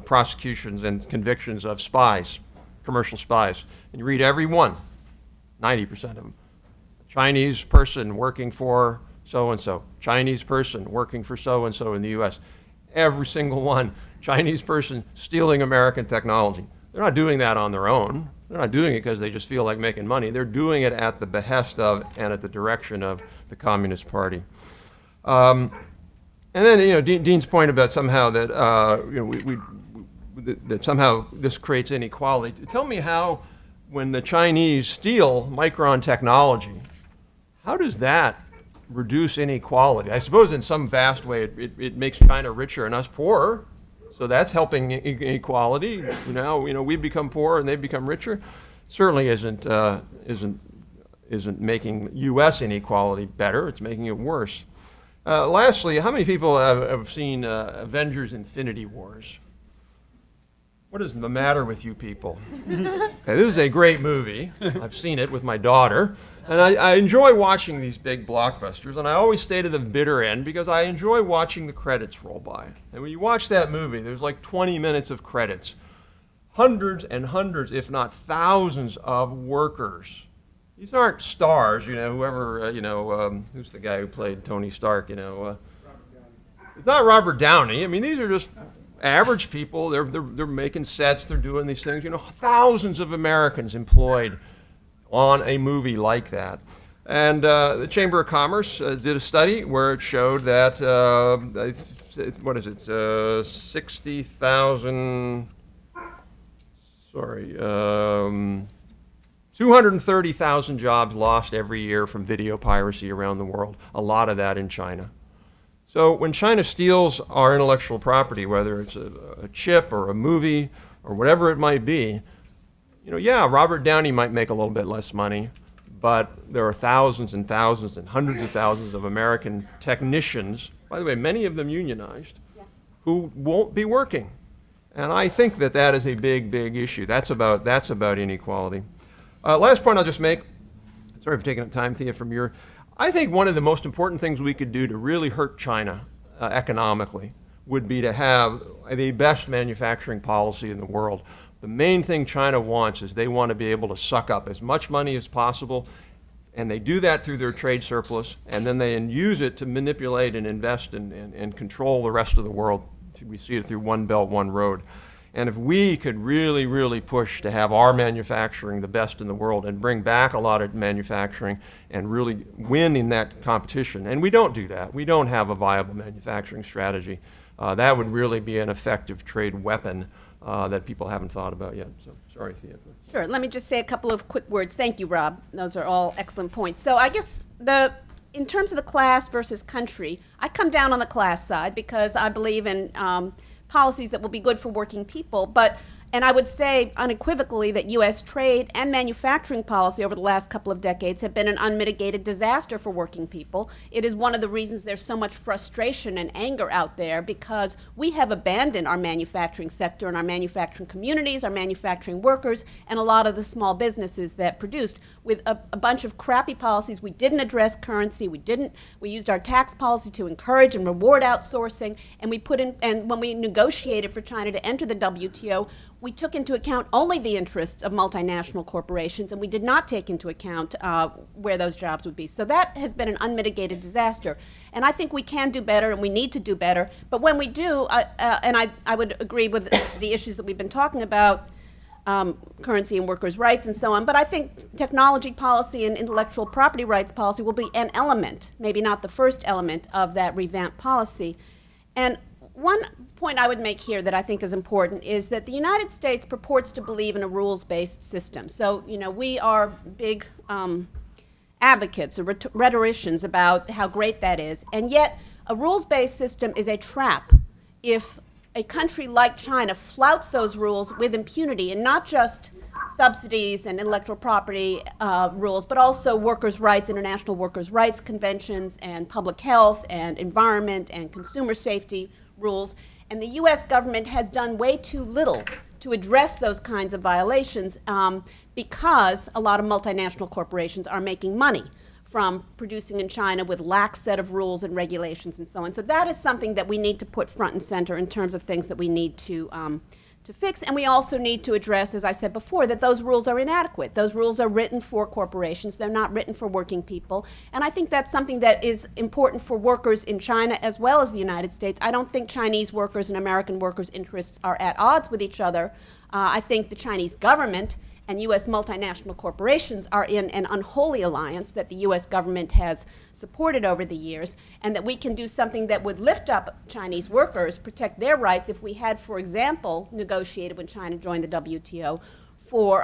prosecutions and convictions of spies, commercial spies. And you read every one, 90% of them. Chinese person working for so-and-so, Chinese person working for so-and-so in the US. Every single one, Chinese person stealing American technology. They're not doing that on their own. They're not doing it because they just feel like making money. They're doing it at the behest of and at the direction of the Communist Party. And then, Dean's point about somehow that, that somehow this creates inequality. Tell me how, when the Chinese steal Micron technology, how does that reduce inequality? I suppose in some vast way it makes China richer and us poorer. So that's helping inequality. We've become poor and they've become richer. Certainly isn't making U.S. inequality better. It's making it worse. Lastly, how many people have seen Avengers Infinity Wars? What is the matter with you people? Okay, this is a great movie. I've seen it with my daughter. And I enjoy watching these big blockbusters. And I always stay to the bitter end because I enjoy watching the credits roll by. And when you watch that movie, there's like 20 minutes of credits. Hundreds and hundreds, if not thousands, of workers. These aren't stars, whoever, who's the guy who played Tony Stark, It's not Robert Downey. I mean, these are just average people. They're making sets, they're doing these things. Thousands of Americans employed on a movie like that. And the Chamber of Commerce did a study where it showed that, 230,000 jobs lost every year from video piracy around the world, a lot of that in China. So when China steals our intellectual property, whether it's a chip or a movie or whatever it might be, Robert Downey might make a little bit less money, but there are thousands and thousands and hundreds of thousands of American technicians, by the way, many of them unionized, who won't be working. And I think that is a big, big issue. That's about inequality. Last point I'll just make, sorry for taking up time, Thea, from your, I think one of the most important things we could do to really hurt China economically would be to have the best manufacturing policy in the world. The main thing China wants is they want to be able to suck up as much money as possible, and they do that through their trade surplus, and then they use it to manipulate and invest and control the rest of the world. We see it through One Belt, One Road. And if we could really, really push to have our manufacturing the best in the world and bring back a lot of manufacturing and really win in that competition, and we don't do that. We don't have a viable manufacturing strategy. That would really be an effective trade weapon that people haven't thought about yet. So, sorry, Thea. Sure. Let me just say a couple of quick words. Thank you, Rob. Those are all excellent points. So I guess in terms of the class versus country, I come down on the class side because I believe in policies that will be good for working people. And I would say unequivocally that U.S. trade and manufacturing policy over the last couple of decades have been an unmitigated disaster for working people. It is one of the reasons there's so much frustration and anger out there because we have abandoned our manufacturing sector and our manufacturing communities, our manufacturing workers, and a lot of the small businesses that produced with a bunch of crappy policies. We didn't address currency. We used our tax policy to encourage and reward outsourcing, and when we negotiated for China to enter the WTO, we took into account only the interests of multinational corporations, and we did not take into account where those jobs would be. So that has been an unmitigated disaster. And I think we can do better, and we need to do better. But when we do, I would agree with the issues that we've been talking about, currency and workers' rights and so on. But I think technology policy and intellectual property rights policy will be an element, maybe not the first element of that revamped policy. And one point I would make here that I think is important is that the United States purports to believe in a rules-based system. So, we are big advocates or rhetoricians about how great that is. And yet, a rules-based system is a trap if a country like China flouts those rules with impunity, and not just subsidies and intellectual property rules, but also workers' rights, international workers' rights conventions, and public health and environment and consumer safety rules. And the U.S. government has done way too little to address those kinds of violations because a lot of multinational corporations are making money from producing in China with lax set of rules and regulations and so on. So that is something that we need to put front and center in terms of things that we need to fix. And we also need to address, as I said before, that those rules are inadequate. Those rules are written for corporations. They're not written for working people. And I think that's something that is important for workers in China as well as the United States. I don't think Chinese workers and American workers' interests are at odds with each other. I think the Chinese government and U.S. multinational corporations are in an unholy alliance that the U.S. government has supported over the years, and that we can do something that would lift up Chinese workers, protect their rights if we had, for example, negotiated when China joined the WTO for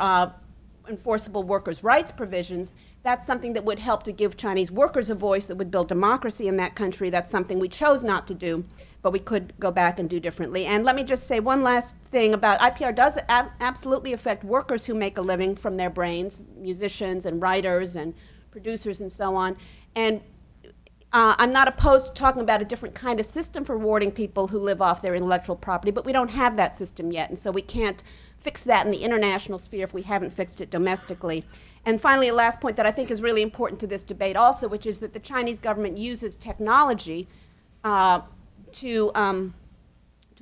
enforceable workers' rights provisions. That's something that would help to give Chinese workers a voice that would build democracy in that country. That's something we chose not to do, but we could go back and do differently. And let me just say one last thing about IPR does absolutely affect workers who make a living from their brains, musicians and writers and producers and so on. And I'm not opposed to talking about a different kind of system for rewarding people who live off their intellectual property, but we don't have that system yet, and so we can't fix that in the international sphere if we haven't fixed it domestically. And finally, a last point that I think is really important to this debate also, which is that the Chinese government uses technology to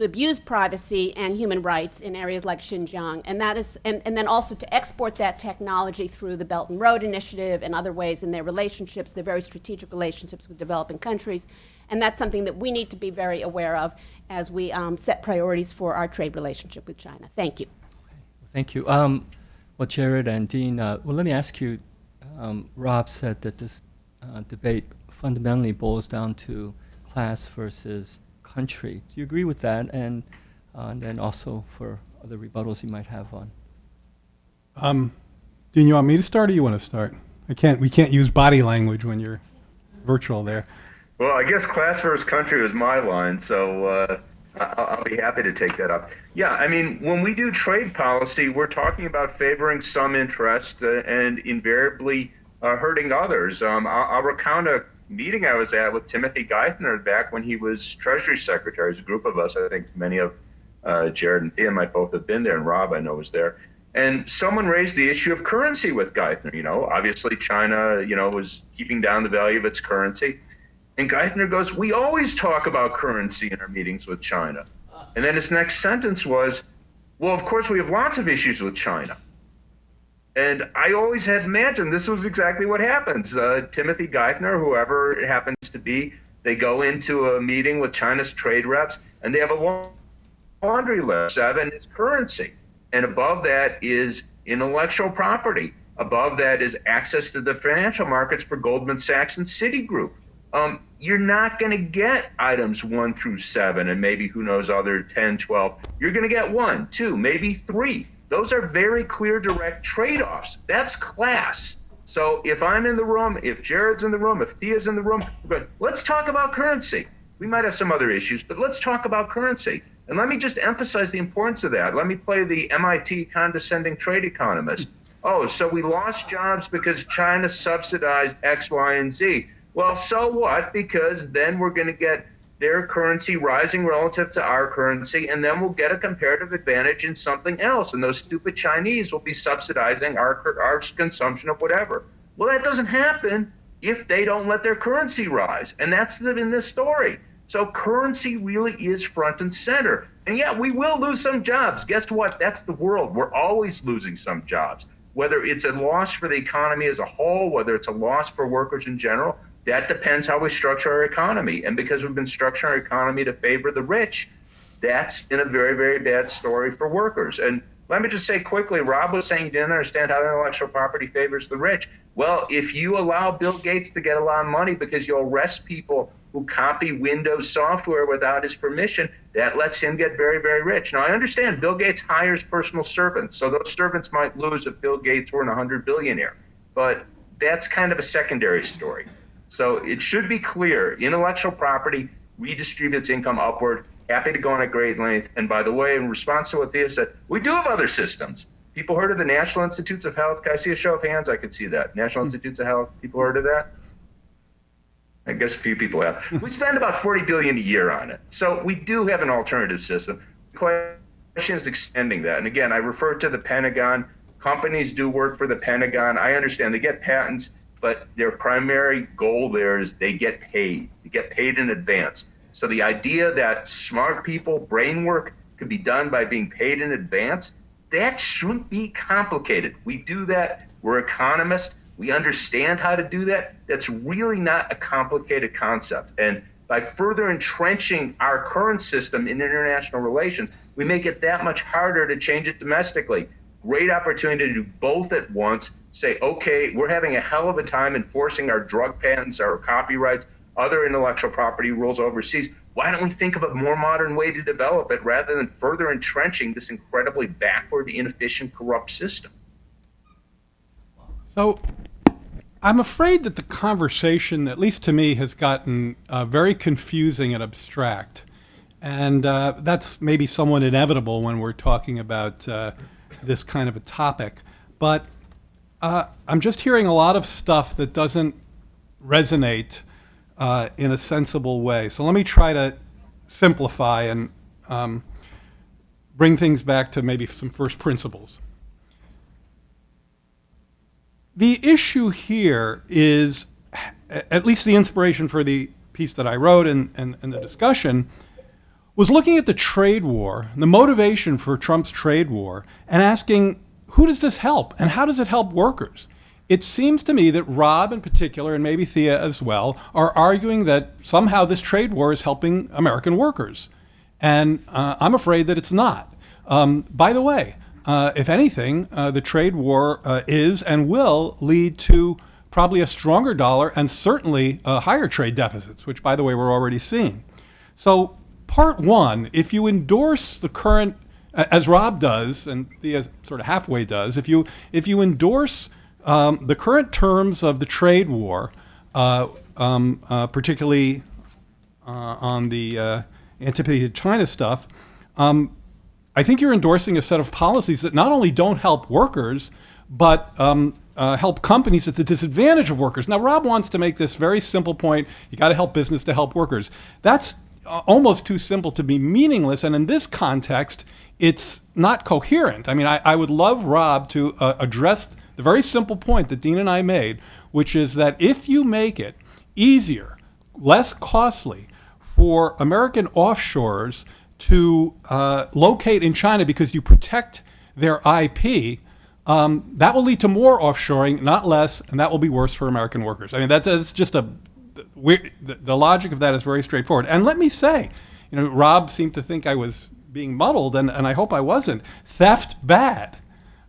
abuse privacy and human rights in areas like Xinjiang, and that is, and then also to export that technology through the Belt and Road Initiative and other ways in their relationships, their very strategic relationships with developing countries, and that's something that we need to be very aware of as we set priorities for our trade relationship with China. Thank you. Thank you. Well, Jared and Dean, well, let me ask you, Rob said that this debate fundamentally boils down to class versus country. Do you agree with that? And then also for other rebuttals you might have on. Dean, you want me to start or you want to start? We can't use body language when you're virtual there. Well, I guess class versus country was my line, so I'll be happy to take that up. Yeah, I mean, when we do trade policy, we're talking about favoring some interest and invariably hurting others. I'll recount a meeting I was at with Timothy Geithner back when he was Treasury Secretary. There's a group of us, I think many of Jared and Thea might both have been there, and Rob I know was there. And someone raised the issue of currency with Geithner. You know, obviously China, was keeping down the value of its currency. And Geithner goes, "We always talk about currency in our meetings with China." And then his next sentence was, "Well, of course we have lots of issues with China." And I always had imagined this was exactly what happens. Timothy Geithner, whoever it happens to be, they go into a meeting with China's trade reps, and they have a laundry list. 7 is currency. And above that is intellectual property. Above that is access to the financial markets for Goldman Sachs and Citigroup. You're not going to get items 1 through 7 and maybe who knows other 10, 12. You're going to get 1, 2, maybe 3. Those are very clear, direct trade-offs. That's class. So if I'm in the room, if Jared's in the room, if Thea's in the room, we're going, let's talk about currency. We might have some other issues, but let's talk about currency. And let me just emphasize the importance of that. Let me play the MIT condescending trade economist. Oh, so we lost jobs because China subsidized X, Y, and Z. Well, so what? Because then we're going to get their currency rising relative to our currency, and then we'll get a comparative advantage in something else. And those stupid Chinese will be subsidizing our consumption of whatever. Well, that doesn't happen if they don't let their currency rise. And that's in this story. So currency really is front and center. And yeah, we will lose some jobs. Guess what? That's the world. We're always losing some jobs. Whether it's a loss for the economy as a whole, whether it's a loss for workers in general, that depends how we structure our economy. And because we've been structuring our economy to favor the rich, that's been a very, very bad story for workers. And let me just say quickly, Rob was saying he didn't understand how intellectual property favors the rich. Well, if you allow Bill Gates to get a lot of money because you'll arrest people who copy Windows software without his permission, that lets him get very, very rich. Now, I understand Bill Gates hires personal servants, so those servants might lose if Bill Gates were an 100 billionaire. But that's kind of a secondary story. So it should be clear, intellectual property redistributes income upward. Happy to go on a great length. And by the way, in response to what Thea said, we do have other systems. People heard of the National Institutes of Health? Can I see a show of hands? I could see that. National Institutes of Health, people heard of that? I guess a few people have. We spend about $40 billion a year on it. So we do have an alternative system. The question is extending that. And again, I refer to the Pentagon. Companies do work for the Pentagon. I understand they get patents, but their primary goal there is they get paid. They get paid in advance. So the idea that smart people, brain work, could be done by being paid in advance, that shouldn't be complicated. We do that. We're economists. We understand how to do that. That's really not a complicated concept. And by further entrenching our current system in international relations, we make it that much harder to change it domestically. Great opportunity to do both at once. Say, okay, we're having a hell of a time enforcing our drug patents, our copyrights, other intellectual property rules overseas. Why don't we think of a more modern way to develop it rather than further entrenching this incredibly backward, inefficient, corrupt system? So I'm afraid that the conversation, at least to me, has gotten very confusing and abstract. And that's maybe somewhat inevitable when we're talking about this kind of a topic. But I'm just hearing a lot of stuff that doesn't resonate in a sensible way. So let me try to simplify and bring things back to maybe some first principles. The issue here is, at least the inspiration for the piece that I wrote and the discussion, was looking at the trade war, the motivation for Trump's trade war, and asking, who does this help, and how does it help workers? It seems to me that Rob in particular, and maybe Thea as well, are arguing that somehow this trade war is helping American workers. And I'm afraid that it's not. By the way, if anything, the trade war is and will lead to probably a stronger dollar and certainly higher trade deficits, which, by the way, we're already seeing. So part one, if you endorse the current, as Rob does, and Thea sort of halfway does, if you endorse the current terms of the trade war, particularly on the antipathy to China stuff, I think you're endorsing a set of policies that not only don't help workers, but help companies at the disadvantage of workers. Now, Rob wants to make this very simple point. You got to help business to help workers. That's almost too simple to be meaningless. And in this context, it's not coherent. I mean, I would love Rob to address the very simple point that Dean and I made, which is that if you make it easier, less costly for American offshores to locate in China because you protect their IP, that will lead to more offshoring, not less, and that will be worse for American workers. I mean, that's just the logic of that is very straightforward. And let me say, Rob seemed to think I was being muddled, and I hope I wasn't. Theft, bad.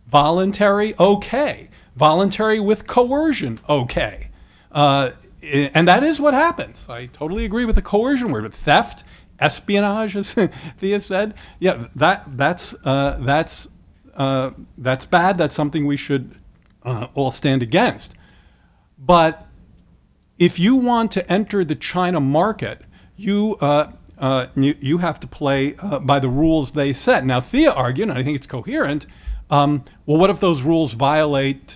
Voluntary, okay. Voluntary with coercion, okay. And that is what happens. I totally agree with the coercion word, but theft, espionage, as Thea said, yeah, that's bad. That's something we should all stand against. But if you want to enter the China market, you have to play by the rules they set. Now, Thea argued, and I think it's coherent, well, what if those rules violate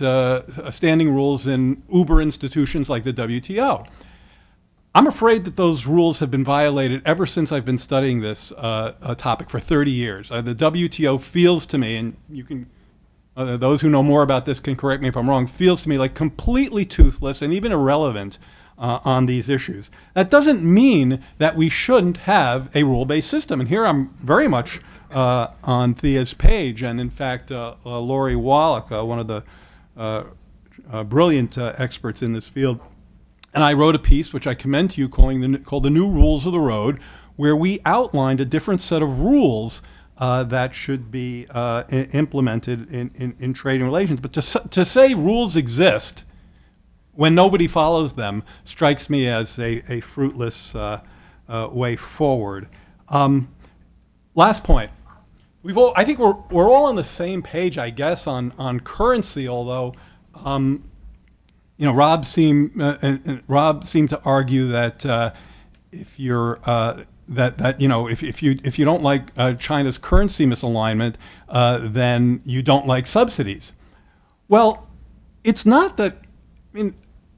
standing rules in uber institutions like the WTO? I'm afraid that those rules have been violated ever since I've been studying this topic for 30 years. The WTO feels to me, and you can, those who know more about this can correct me if I'm wrong, feels to me like completely toothless and even irrelevant on these issues. That doesn't mean that we shouldn't have a rule-based system. And here I'm very much on Thea's page, and in fact, Lori Wallach, one of the brilliant experts in this field, and I wrote a piece which I commend to you called The New Rules of the Road, where we outlined a different set of rules that should be implemented in trading relations. But to say rules exist when nobody follows them strikes me as a fruitless way forward. Last point. I think we're all on the same page, I guess, on currency. Although, Rob seemed to argue that if you're if you don't like China's currency misalignment, then you don't like subsidies. Well, it's not that.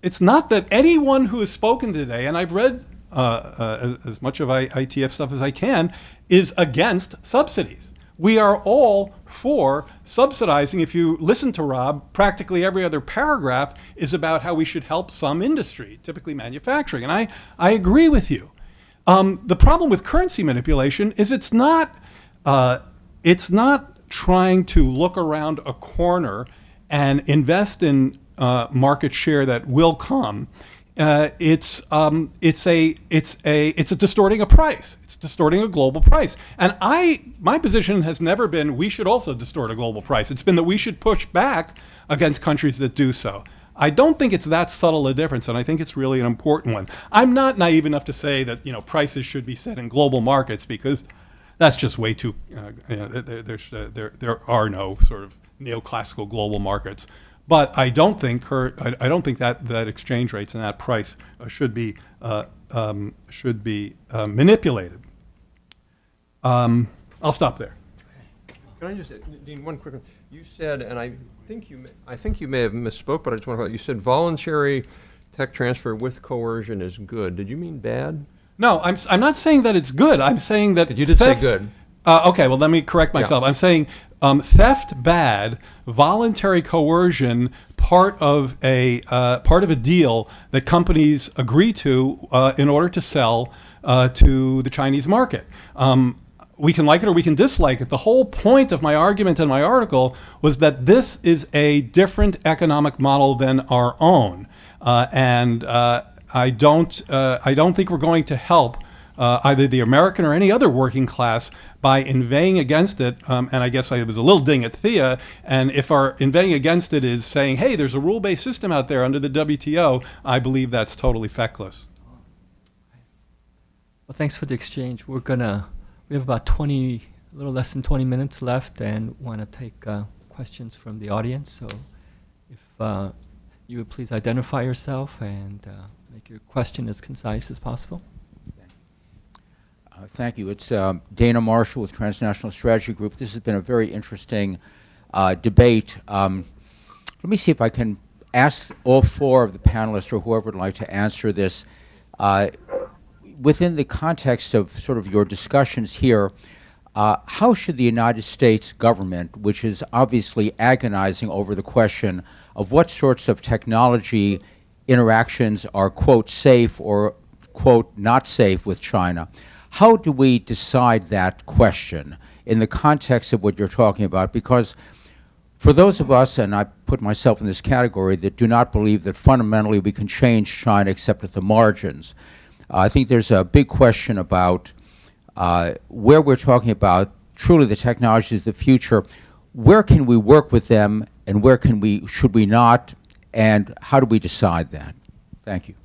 It's not that anyone who has spoken today, and I've read as much of ITF stuff as I can, is against subsidies. We are all for subsidizing. If you listen to Rob, practically every other paragraph is about how we should help some industry, typically manufacturing. And I agree with you. The problem with currency manipulation is it's not trying to look around a corner and invest in market share that will come. It's distorting a price. It's distorting a global price. And my position has never been we should also distort a global price. It's been that we should push back against countries that do so. I don't think it's that subtle a difference, and I think it's really an important one. I'm not naive enough to say that prices should be set in global markets, because that's just way too. There are no sort of neoclassical global markets. But I don't think that exchange rates and that price should be manipulated. I'll stop there. Can I just, Dean, one quick one? You said, and I think you may have misspoke, but I just want to. You said voluntary tech transfer with coercion is good. Did you mean bad? No, I'm not saying that it's good. I'm saying that You did say good. Okay, well, let me correct myself. Yeah. I'm saying theft bad, voluntary coercion part of a deal that companies agree to in order to sell to the Chinese market. We can like it or we can dislike it. The whole point of my argument in my article was that this is a different economic model than our own, and I don't think we're going to help either the American or any other working class by inveighing against it. And I guess I was a little ding at Thea. And if our inveighing against it is saying, hey, there's a rule-based system out there under the WTO, I believe that's totally feckless. Well, thanks for the exchange. We have about a little less than 20 minutes left, and want to take questions from the audience. So if you would please identify yourself and make your question as concise as possible. Thank you. It's Dana Marshall with Transnational Strategy Group. This has been a very interesting debate. Let me see if I can ask all four of the panelists or whoever would like to answer this. Within the context of sort of your discussions here, how should the United States government, which is obviously agonizing over the question of what sorts of technology interactions are, quote, safe or, quote, not safe with China, how do we decide that question in the context of what you're talking about? Because for those of us, and I put myself in this category, that do not believe that fundamentally we can change China except at the margins, I think there's a big question about where we're talking about truly the technologies of the future. Where can we work with them, and where should we not, and how do we decide that? Thank you.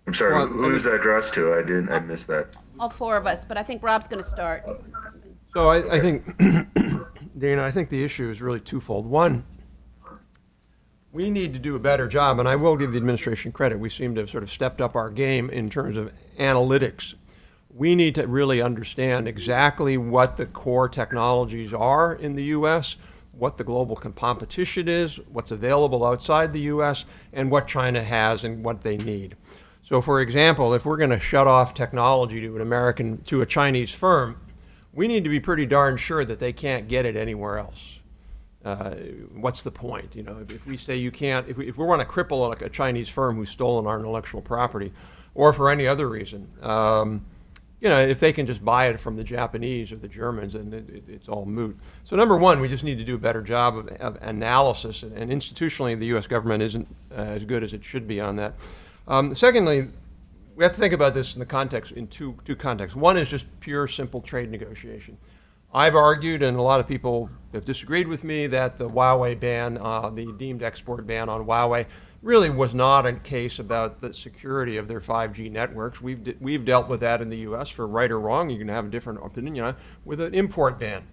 I'm sorry, who was that addressed to? I missed that. All four of us, but I think Rob's going to start. So I think, Dana, I think the issue is really twofold. One, we need to do a better job, and I will give the administration credit. We seem to have sort of stepped up our game in terms of analytics. We need to really understand exactly what the core technologies are in the U.S., what the global competition is, what's available outside the U.S., and what China has and what they need. So, for example, if we're going to shut off technology to a Chinese firm, we need to be pretty darn sure that they can't get it anywhere else. What's the point? You know, if we say you can't, if we want to cripple like a Chinese firm who's stolen our intellectual property, or for any other reason, you know, if they can just buy it from the Japanese or the Germans, and it's all moot. So number one, we just need to do a better job of analysis, and institutionally, the U.S. government isn't as good as it should be on that. Secondly, we have to think about this in the context, in two contexts. One is just pure, simple trade negotiation. I've argued, and a lot of people have disagreed with me, that the Huawei ban, the deemed export ban on Huawei, really was not a case about the security of their 5G networks. We've dealt with that in the U.S. for right or wrong. You can have a different opinion on it, with an import ban.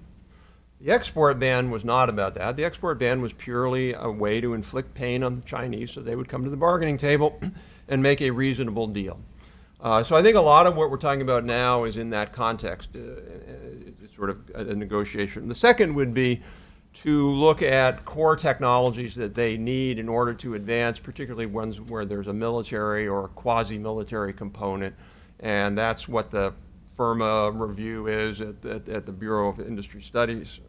The export ban was not about that. The export ban was purely a way to inflict pain on the Chinese so they would come to the bargaining table and make a reasonable deal. So I think a lot of what we're talking about now is in that context. It's sort of a negotiation. The second would be to look at core technologies that they need in order to advance, particularly ones where there's a military or quasi-military component, and that's what the FIRMA review is at the Bureau of Industry Studies,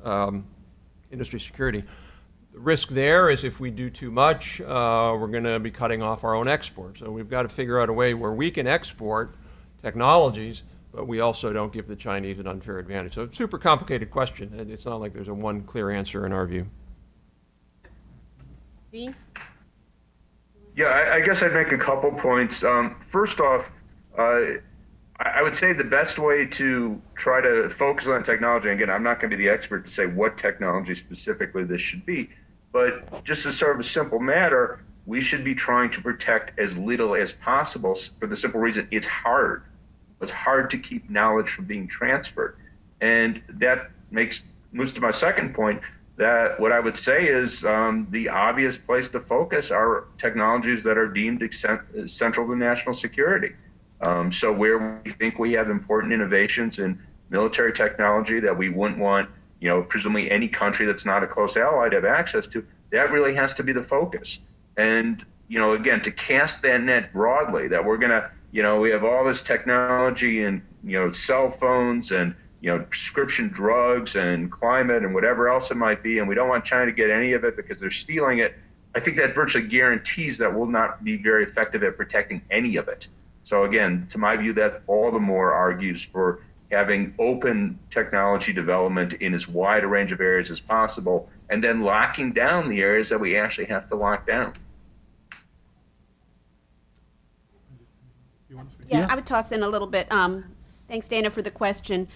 Industry Security. The risk there is if we do too much, we're going to be cutting off our own export. So we've got to figure out a way where we can export technologies, but we also don't give the Chinese an unfair advantage. So it's a super complicated question. It's not like there's a one clear answer in our view. Dean? Yeah, I guess I'd make a couple points. First off, I would say the best way to try to focus on technology, again, I'm not going to be the expert to say what technology specifically this should be, but just as sort of a simple matter, we should be trying to protect as little as possible for the simple reason it's hard. It's hard to keep knowledge from being transferred. And that moves to my second point, that what I would say is the obvious place to focus are technologies that are deemed essential to national security. So where we think we have important innovations in military technology that we wouldn't want, presumably any country that's not a close ally to have access to. That really has to be the focus. And, again, to cast that net broadly, that we're going to, we have all this technology and, cell phones and, prescription drugs and climate and whatever else it might be, and we don't want China to get any of it because they're stealing it. I think that virtually guarantees that we'll not be very effective at protecting any of it. So again, to my view, that all the more argues for having open technology development in as wide a range of areas as possible, and then locking down the areas that we actually have to lock down. Yeah, I would toss in a little bit. Thanks, Dana, for the question.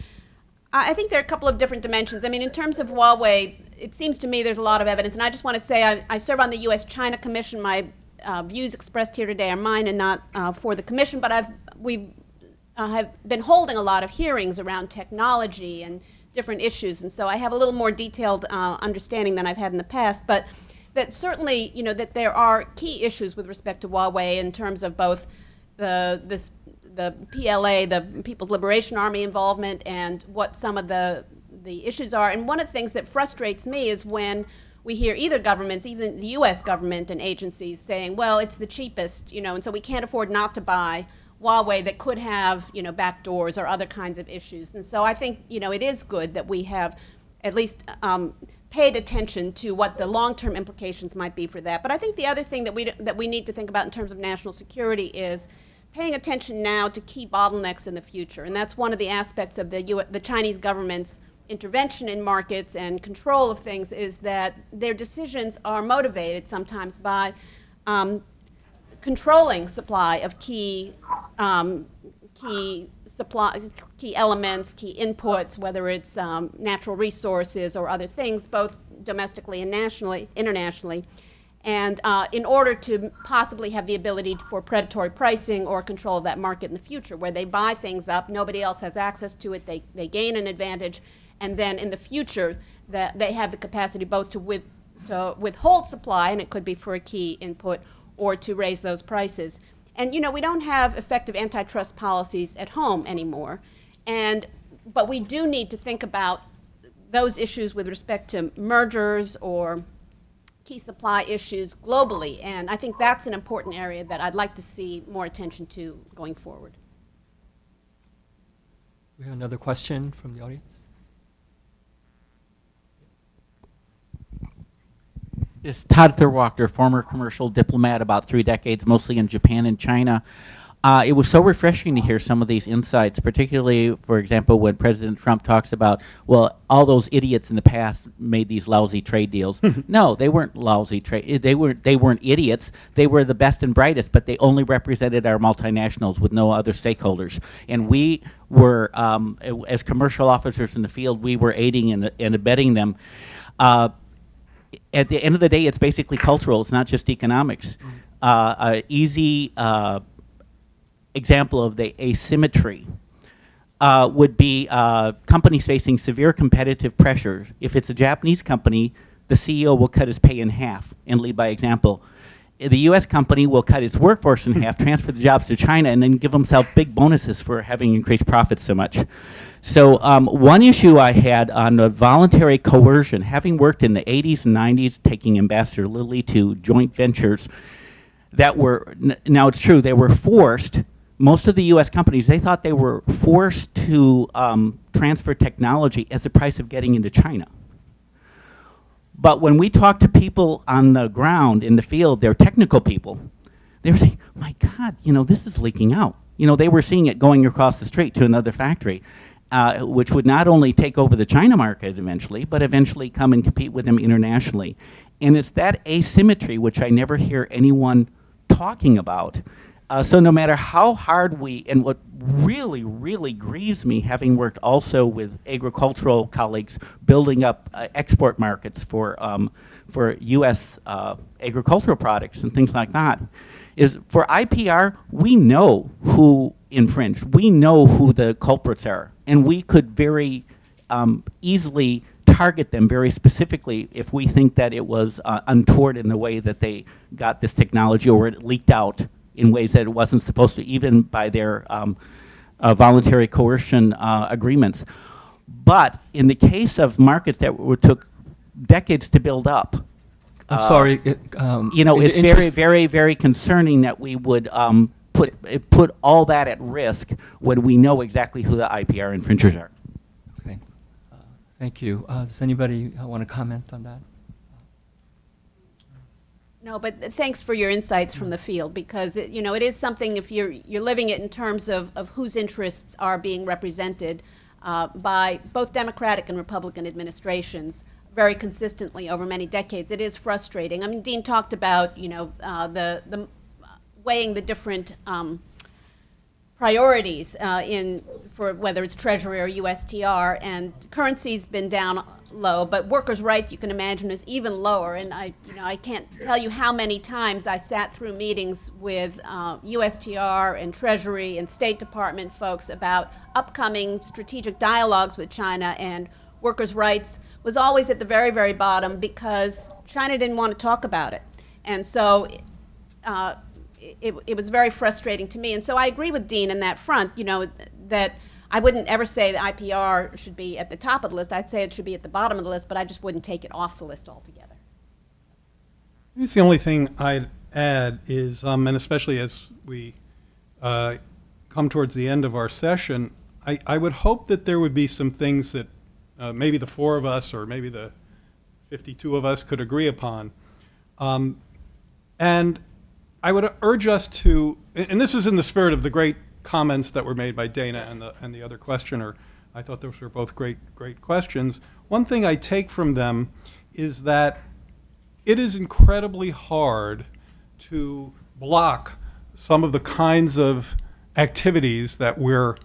I think there are a couple of different dimensions. I mean, in terms of Huawei, it seems to me there's a lot of evidence, and I just want to say I serve on the U.S.-China Commission. My views expressed here today are mine and not for the Commission, but we have been holding a lot of hearings around technology and different issues, and so I have a little more detailed understanding than I've had in the past, but that certainly, that there are key issues with respect to Huawei in terms of both the PLA, the People's Liberation Army involvement, and what some of the issues are. And one of the things that frustrates me is when we hear either governments, even the U.S. government and agencies, saying, well, it's the cheapest, and so we can't afford not to buy Huawei that could have, backdoors or other kinds of issues. And so I think, it is good that we have at least paid attention to what the long-term implications might be for that. But I think the other thing that we need to think about in terms of national security is paying attention now to key bottlenecks in the future. And that's one of the aspects of the Chinese government's intervention in markets and control of things, is that their decisions are motivated sometimes by controlling supply of key elements, key inputs, whether it's natural resources or other things, both domestically and internationally. And in order to possibly have the ability for predatory pricing or control of that market in the future, where they buy things up, nobody else has access to it, they gain an advantage, and then in the future that they have the capacity both to withhold supply, and it could be for a key input, or to raise those prices. And we don't have effective antitrust policies at home anymore, but we do need to think about those issues with respect to mergers or key supply issues globally, and I think that's an important area that I'd like to see more attention to going forward. We have another question from the audience. Yes, Todd Thurwachter, former commercial diplomat, about 3 decades, mostly in Japan and China. It was so refreshing to hear some of these insights, particularly, for example, when President Trump talks about, well, all those idiots in the past made these lousy trade deals. No, they weren't lousy trade. They weren't idiots. They were the best and brightest, but they only represented our multinationals with no other stakeholders. And we were, as commercial officers in the field, we were aiding and abetting them. At the end of the day, it's basically cultural. It's not just economics. Easy example of the asymmetry would be companies facing severe competitive pressure. If it's a Japanese company, the CEO will cut his pay in half and lead by example. The U.S. company will cut its workforce in half, transfer the jobs to China, and then give themselves big bonuses for having increased profits so much. So one issue I had on voluntary coercion, having worked in the 80s and 90s, taking Ambassador Lilly to joint ventures that were, now it's true, they were forced. Most of the U.S. companies, they thought they were forced to transfer technology as the price of getting into China. But when we talk to people on the ground in the field, they're technical people, they were saying, my God, this is leaking out. They were seeing it going across the street to another factory, which would not only take over the China market eventually, but eventually come and compete with them internationally. And it's that asymmetry which I never hear anyone talking about. So no matter how hard and what really, really grieves me, having worked also with agricultural colleagues building up export markets for U.S. Agricultural products and things like that, is for IPR, we know who infringed. We know who the culprits are. And we could very easily target them very specifically if we think that it was untoward in the way that they got this technology, or it leaked out in ways that it wasn't supposed to, even by their voluntary coercion agreements. But in the case of markets that took decades to build up, I'm sorry. you know, in the it's very, interest- very, very concerning that we would put all that at risk when we know exactly who the IPR infringers are. Okay. Thank you. Does anybody want to comment on that? No, but thanks for your insights from the field, because it, you know, it is something, if you're living it in terms of whose interests are being represented by both Democratic and Republican administrations very consistently over many decades. It is frustrating. I mean, Dean talked about, you know, the weighing the different priorities for whether it's Treasury or USTR, and currency's been down low, but workers' rights, you can imagine, is even lower. And I can't tell you how many times I sat through meetings with USTR and Treasury and State Department folks about upcoming strategic dialogues with China, and workers' rights was always at the very, very bottom because China didn't want to talk about it. And so it was very frustrating to me. And so I agree with Dean in that front, you know, that I wouldn't ever say the IPR should be at the top of the list. I'd say it should be at the bottom of the list, but I just wouldn't take it off the list altogether. I guess the only thing I'd add is, and especially as we come towards the end of our session, I would hope that there would be some things that maybe the four of us or maybe the 52 of us could agree upon. And I would urge us to, and this is in the spirit of the great comments that were made by Dana and the other questioner. I thought those were both great questions. One thing I take from them is that it is incredibly hard to block some of the kinds of activities that we're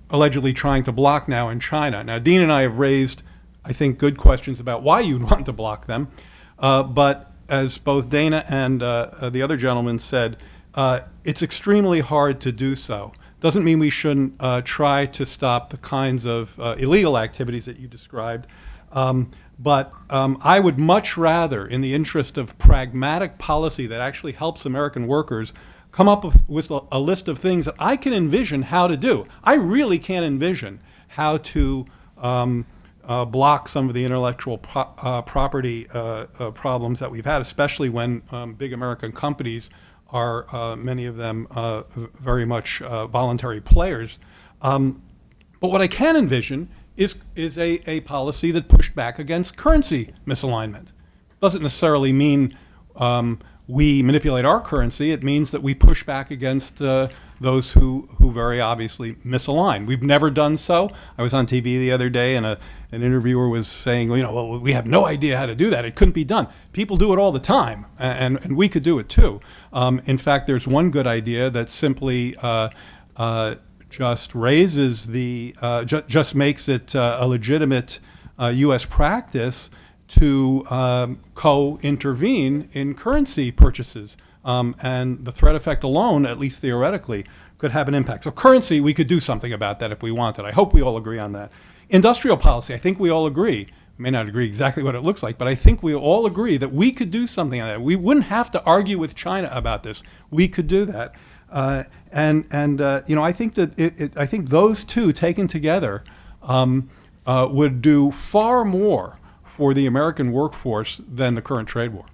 allegedly trying to block now in China. Now, Dean and I have raised, I think, good questions about why you'd want to block them, but as both Dana and the other gentleman said, it's extremely hard to do so. Doesn't mean we shouldn't try to stop the kinds of illegal activities that you described. But I would much rather, in the interest of pragmatic policy that actually helps American workers, come up with a list of things that I can envision how to do. I really can't envision how to block some of the intellectual property problems that we've had, especially when big American companies are, many of them, very much voluntary players. But what I can envision is a policy that pushed back against currency misalignment. Doesn't necessarily mean we manipulate our currency. It means that we push back against those who very obviously misalign. We've never done so. I was on TV the other day, and an interviewer was saying, well, we have no idea how to do that. It couldn't be done. People do it all the time, and we could do it too. In fact, there's one good idea that simply just raises just makes it a legitimate U.S. practice to co-intervene in currency purchases. And the threat effect alone, at least theoretically, could have an impact. So currency, we could do something about that if we wanted. I hope we all agree on that. Industrial policy, I think we all agree. We may not agree exactly what it looks like, but I think we all agree that we could do something on that. We wouldn't have to argue with China about this. We could do that. I think that I think those two taken together would do far more for the American workforce than the current trade war.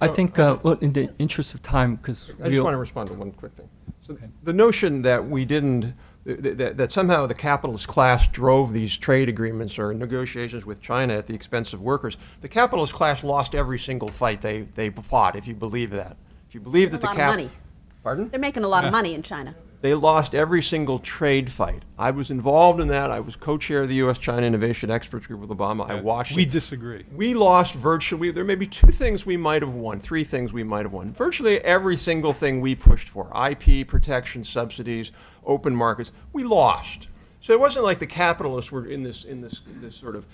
I think, well, in the interest of time, because I just want to respond to one quick thing. So the notion that we didn't, that somehow the capitalist class drove these trade agreements or negotiations with China at the expense of workers, the capitalist class lost every single fight they fought, if you believe that. If you believe that A lot of money. Pardon? They're making a lot of money in China. They lost every single trade fight. I was involved in that. I was co-chair of the U.S.-China Innovation Experts Group with Obama. I watched it. We disagree. We lost virtually, there may be two things we might have won, three things we might have won. Virtually every single thing we pushed for, IP, protection, subsidies, open markets, we lost. So it wasn't like the capitalists were in this sort of,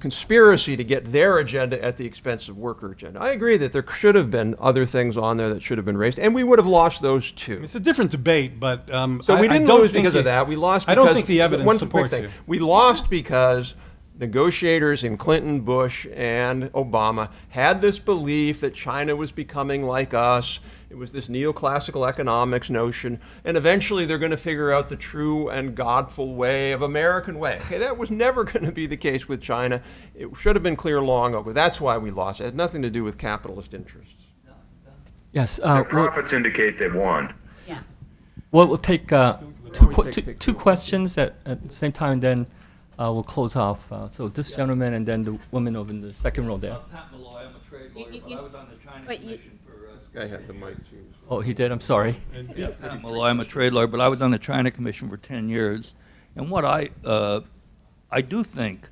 conspiracy to get their agenda at the expense of worker agenda. I agree that there should have been other things on there that should have been raised, and we would have lost those too. It's a different debate, but so we didn't lose because of that. We lost because I don't think the evidence one supports quick thing. you. We lost because negotiators in Clinton, Bush, and Obama had this belief that China was becoming like us, It was this neoclassical economics notion, and eventually they're going to figure out the true and godful way of American way. Okay, that was never going to be the case with China. It should have been clear long ago. That's why we lost. It had nothing to do with capitalist interests. Yes. The profits indicate they won. Yeah. Well, we'll take Take two questions at the same time, and then we'll close off. So this gentleman and then the woman over in the second row there. Pat Malloy, I'm a trade You- lawyer, you- but I was on the China wait, you- Commission for. This guy had the mic too. Oh, he did. I'm sorry. Pat Malloy, I'm a trade lawyer, but I was on the China Commission for 10 years. And what I do think,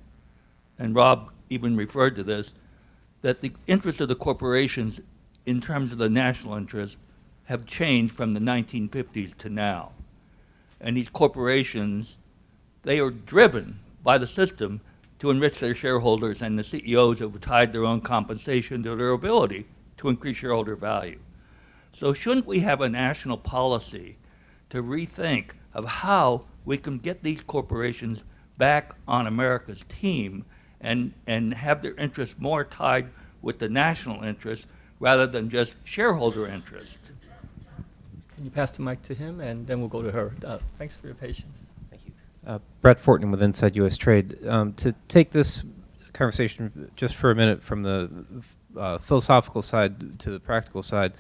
and Rob even referred to this, that the interest of the corporations in terms of the national interest have changed from the 1950s to now. And these corporations, they are driven by the system to enrich their shareholders, and the CEOs have tied their own compensation to their ability to increase shareholder value. So shouldn't we have a national policy to rethink of how we can get these corporations back on America's team and have their interests more tied with the national interest rather than just shareholder interest? Can you pass the mic to him, and then we'll go to her. Thanks for your patience. Thank you. Brett Fortney with Inside U.S. Trade. To take this conversation just for a minute from the philosophical side to the practical side,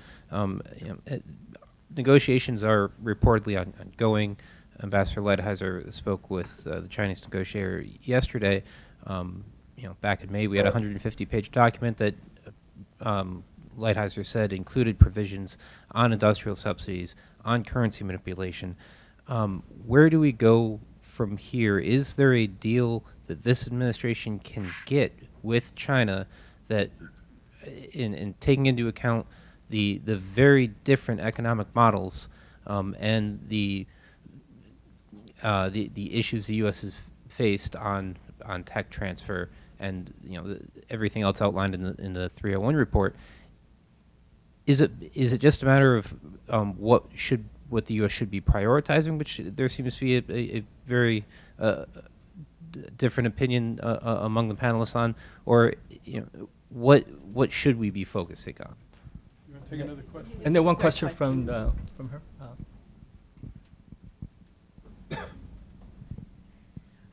negotiations are reportedly ongoing. Ambassador Lighthizer spoke with the Chinese negotiator yesterday. Back in May, we had a 150-page document that Lighthizer said included provisions on industrial subsidies, on currency manipulation. Where do we go from here? Is there a deal that this administration can get with China that, in taking into account the very different economic models and the issues the U.S. has faced on tech transfer and everything else outlined in the 301 report? Is it just a matter of what the U.S. should be prioritizing, which there seems to be a very different opinion among the panelists on, or what should we be focusing on? You want to take another question? And then one Great question question. from her.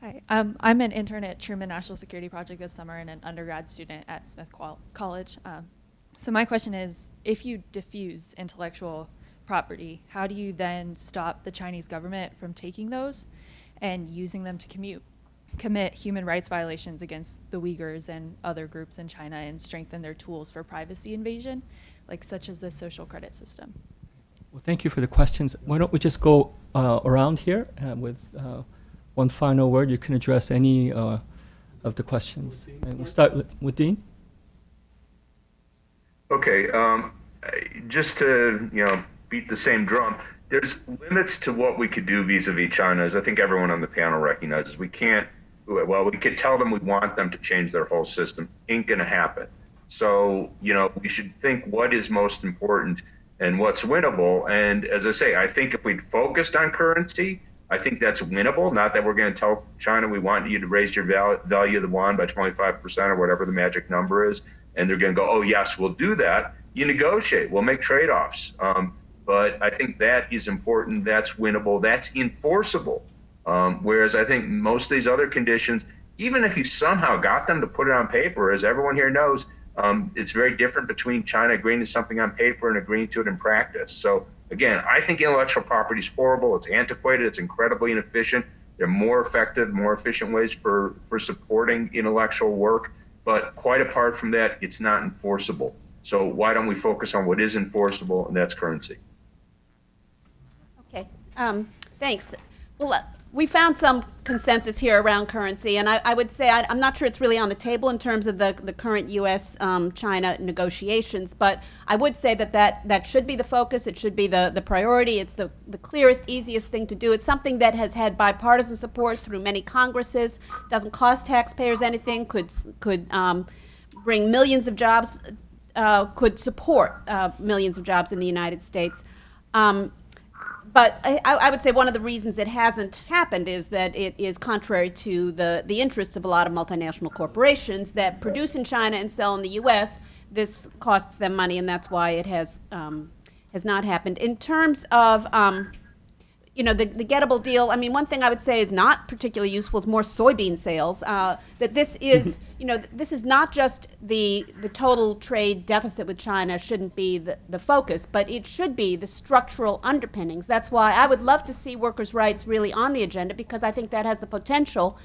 Hi, I'm an intern at Truman National Security Project this summer and an undergrad student at Smith College. So my question is, if you diffuse intellectual property, how do you then stop the Chinese government from taking those and using them to commit human rights violations against the Uyghurs and other groups in China and strengthen their tools for privacy invasion, such as the social credit system? Well, thank you for the questions. Why don't we just go around here with one final word? You can address any of the questions. And we'll start with Dean. Okay, just to beat the same drum, there's limits to what we could do vis-a-vis China, as I think everyone on the panel recognizes. We can't, we could tell them we want them to change their whole system. Ain't gonna happen. So, we should think what is most important and what's winnable. And as I say, I think if we'd focused on currency, I think that's winnable. Not that we're going to tell China we want you to raise your value of the yuan by 25% or whatever the magic number is, and they're going to go, oh yes, we'll do that. You negotiate. We'll make trade-offs. But I think that is important. That's winnable. That's enforceable. Whereas I think most of these other conditions, even if you somehow got them to put it on paper, as everyone here knows, it's very different between China agreeing to something on paper and agreeing to it in practice. So again, I think intellectual property is horrible. It's antiquated. It's incredibly inefficient. There are more effective, more efficient ways for supporting intellectual work. But quite apart from that, it's not enforceable. So why don't we focus on what is enforceable, and that's currency. Okay, thanks. Well, we found some consensus here around currency, and I would say I'm not sure it's really on the table in terms of the current U.S.-China negotiations, but I would say that should be the focus. It should be the priority. It's the clearest, easiest thing to do. It's something that has had bipartisan support through many Congresses, doesn't cost taxpayers anything, could bring millions of jobs, could support millions of jobs in the United States. But I would say one of the reasons it hasn't happened is that it is contrary to the interests of a lot of multinational corporations that produce in China and sell in the U.S. This costs them money, and that's why it has has not happened. In terms of the gettable deal, I mean, one thing I would say is not particularly useful is more soybean sales. That this is, this is not just the total trade deficit with China shouldn't be the focus, but it should be the structural underpinnings. That's why I would love to see workers' rights really on the agenda, because I think that has the potential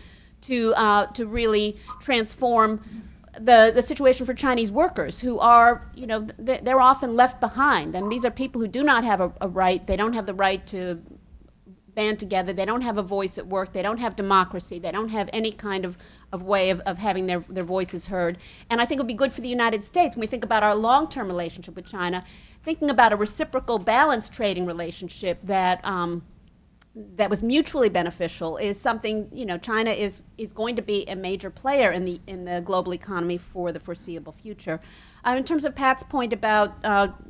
to really transform the situation for Chinese workers who are, they're often left behind. And these are people who do not have a right. They don't have the right to band together. They don't have a voice at work. They don't have democracy. They don't have any kind of way of having their voices heard. And I think it would be good for the United States when we think about our long-term relationship with China, thinking about a reciprocal balanced trading relationship that that was mutually beneficial is something, China is going to be a major player in the global economy for the foreseeable future. In terms of Pat's point about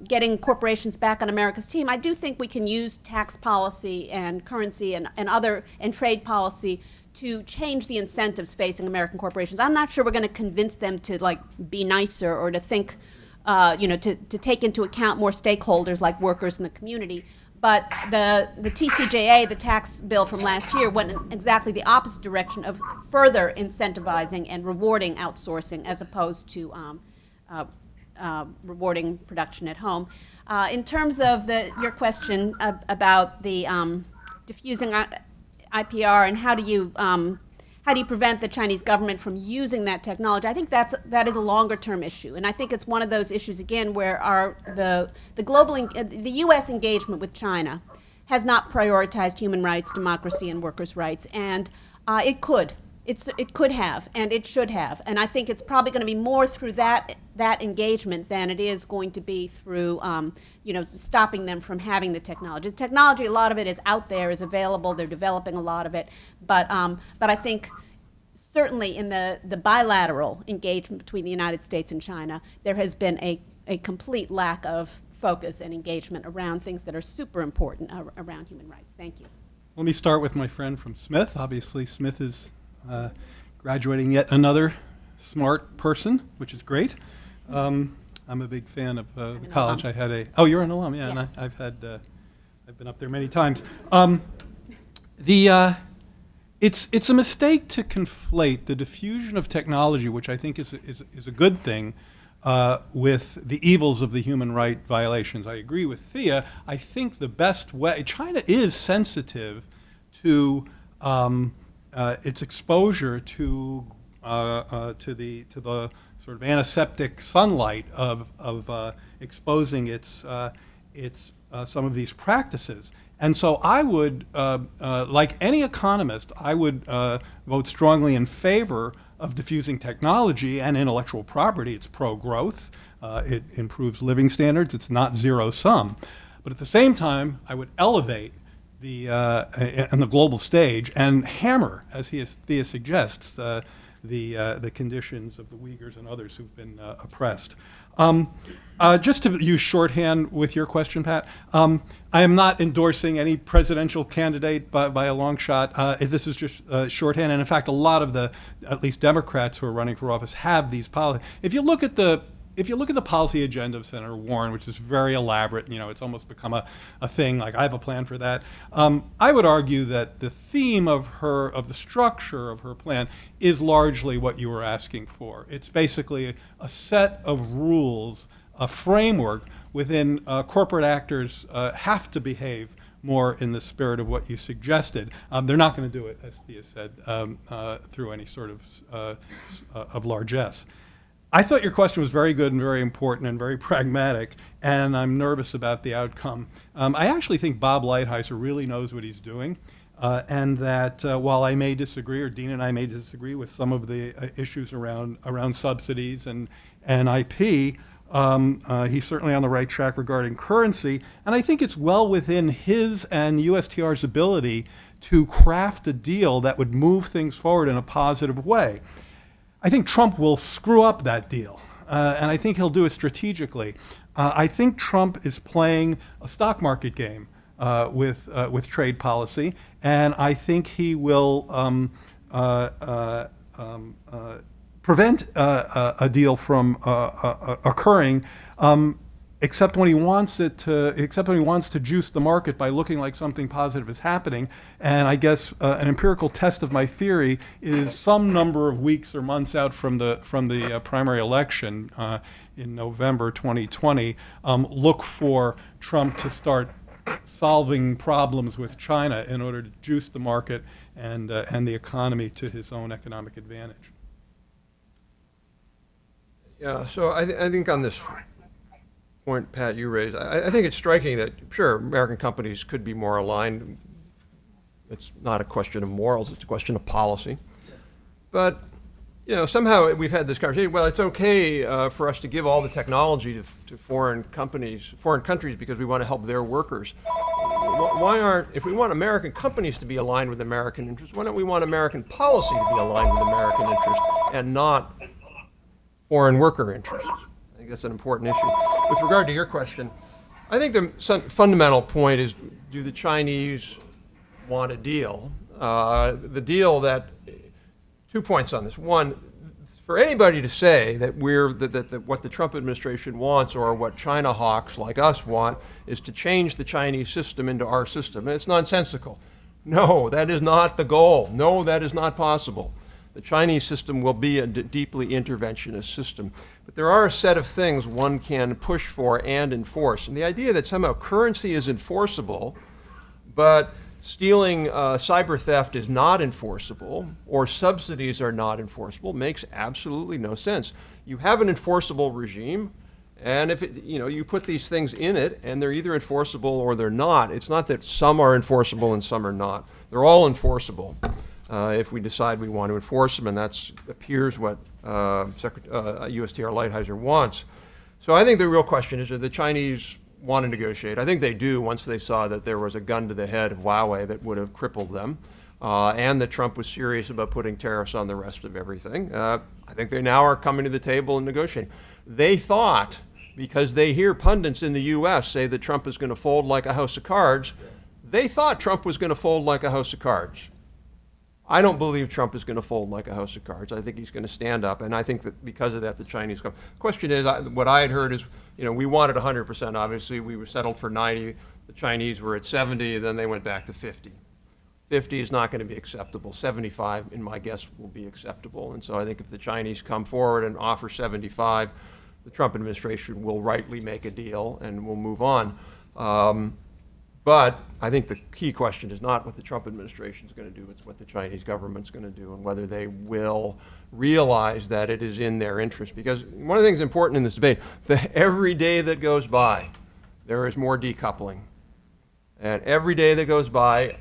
getting corporations back on America's team, I do think we can use tax policy and currency and trade policy to change the incentives facing American corporations. I'm not sure we're going to convince them to be nicer or to think, to take into account more stakeholders like workers in the community. But the TCJA, the tax bill from last year, went in exactly the opposite direction of further incentivizing and rewarding outsourcing as opposed to rewarding production at home. In terms of your question about the diffusing IPR and how do you prevent the Chinese government from using that technology, I think that is a longer term issue, and I think it's one of those issues again where the U.S. engagement with China has not prioritized human rights, democracy, and workers' rights, and it could. It could have, and it should have, and I think it's probably going to be more through that engagement than it is going to be through, stopping them from having the technology. The technology, a lot of it is out there, is available. They're developing a lot of it, but I think certainly in the bilateral engagement between the United States and China, there has been a complete lack of focus and engagement around things that are super important around human rights. Thank you. Let me start with my friend from Smith. Obviously, Smith is graduating yet another smart person, which is great. I'm a big fan of the college. Alum. You're an alum, yeah, Yes. and I've been up there many times. It's a mistake to conflate the diffusion of technology, which I think is a good thing, with the evils of the human right violations. I agree with Thea. I think the best way, China is sensitive to its exposure to the sort of antiseptic sunlight of exposing its some of these practices. And so I would, like any economist, I would vote strongly in favor of diffusing technology and intellectual property. It's pro-growth. It improves living standards. It's not zero-sum. But at the same time, I would elevate on the global stage and hammer, as Thea suggests, the conditions of the Uyghurs and others who've been oppressed. Just to use shorthand with your question, Pat, I am not endorsing any presidential candidate by a long shot. This is just shorthand, and in fact, a lot of at least Democrats who are running for office have these policies. If you look at the policy agenda of Senator Warren, which is very elaborate, it's almost become a thing, like I have a plan for that. I would argue that the theme of the structure of her plan is largely what you were asking for. It's basically a set of rules, a framework within corporate actors have to behave more in the spirit of what you suggested. They're not going to do it, as Thea said, through any sort of largesse. I thought your question was very good and very important and very pragmatic, and I'm nervous about the outcome. I actually think Bob Lighthizer really knows what he's doing, and that while I may disagree, or Dean and I may disagree with some of the issues around subsidies and IP, he's certainly on the right track regarding currency, and I think it's well within his and USTR's ability to craft a deal that would move things forward in a positive way. I think Trump will screw up that deal, and I think he'll do it strategically. I think Trump is playing a stock market game with trade policy, and I think he will prevent a deal from occurring except when he wants to juice the market by looking like something positive is happening. And I guess an empirical test of my theory is some number of weeks or months out from the primary election in November 2020, look for Trump to start solving problems with China in order to juice the market and the economy to his own economic advantage. Yeah, so I think on this point, Pat, you raised, I think it's striking that, sure, American companies could be more aligned. It's not a question of morals, it's a question of policy. But, you know, somehow we've had this conversation, well, it's okay for us to give all the technology to foreign countries, because we want to help their workers. If we want American companies to be aligned with American interests, why don't we want American policy to be aligned with American interests and not foreign worker interests? I think that's an important issue. With regard to your question, I think the fundamental point is, do the Chinese want a deal? The deal that, 2 points on this. One, for anybody to say that that what the Trump administration wants, or what China hawks like us want, is to change the Chinese system into our system, it's nonsensical. No, that is not the goal. No, that is not possible. The Chinese system will be a deeply interventionist system. But there are a set of things one can push for and enforce. And the idea that somehow currency is enforceable, but stealing cyber theft is not enforceable, or subsidies are not enforceable, makes absolutely no sense. You have an enforceable regime, and if you put these things in it, and they're either enforceable or they're not. It's not that some are enforceable and some are not. They're all enforceable. If we decide we want to enforce them, and that appears what USTR Lighthizer wants. So I think the real question is, do the Chinese want to negotiate? I think they do, once they saw that there was a gun to the head of Huawei that would have crippled them, and that Trump was serious about putting tariffs on the rest of everything. I think they now are coming to the table and negotiating. They thought, because they hear pundits in the U.S. say that Trump is going to fold like a house of cards, they thought Trump was going to fold like a house of cards. I don't believe Trump is going to fold like a house of cards. I think he's going to stand up, and I think that because of that, the Chinese come. The question is, what I had heard is, we wanted 100%, obviously. We were settled for 90. The Chinese were at 70, then they went back to 50. 50 is not going to be acceptable. 75, in my guess, will be acceptable. And so I think if the Chinese come forward and offer 75, the Trump administration will rightly make a deal, and we'll move on. But I think the key question is not what the Trump administration is going to do, it's what the Chinese government's going to do, and whether they will realize that it is in their interest. Because one of the things important in this debate, that every day that goes by, there is more decoupling. And every day that goes by,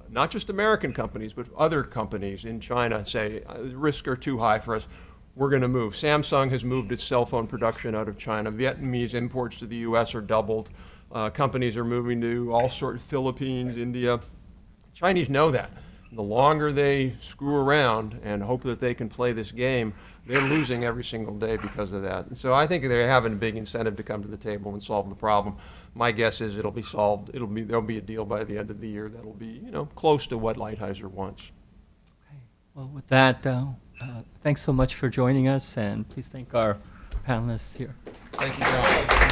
not just American companies, but other companies in China say, the risks are too high for us, we're going to move. Samsung has moved its cell phone production out of China. Vietnamese imports to the US are doubled. Companies are moving to all sorts of Philippines, India. Chinese know that. The longer they screw around and hope that they can play this game, they're losing every single day because of that. And so I think they're having a big incentive to come to the table and solve the problem. My guess is it'll be solved. There'll be a deal by the end of the year that'll be close to what Lighthizer wants. Okay. Well, with that, thanks so much for joining us, and please thank our panelists here. Thank you, John.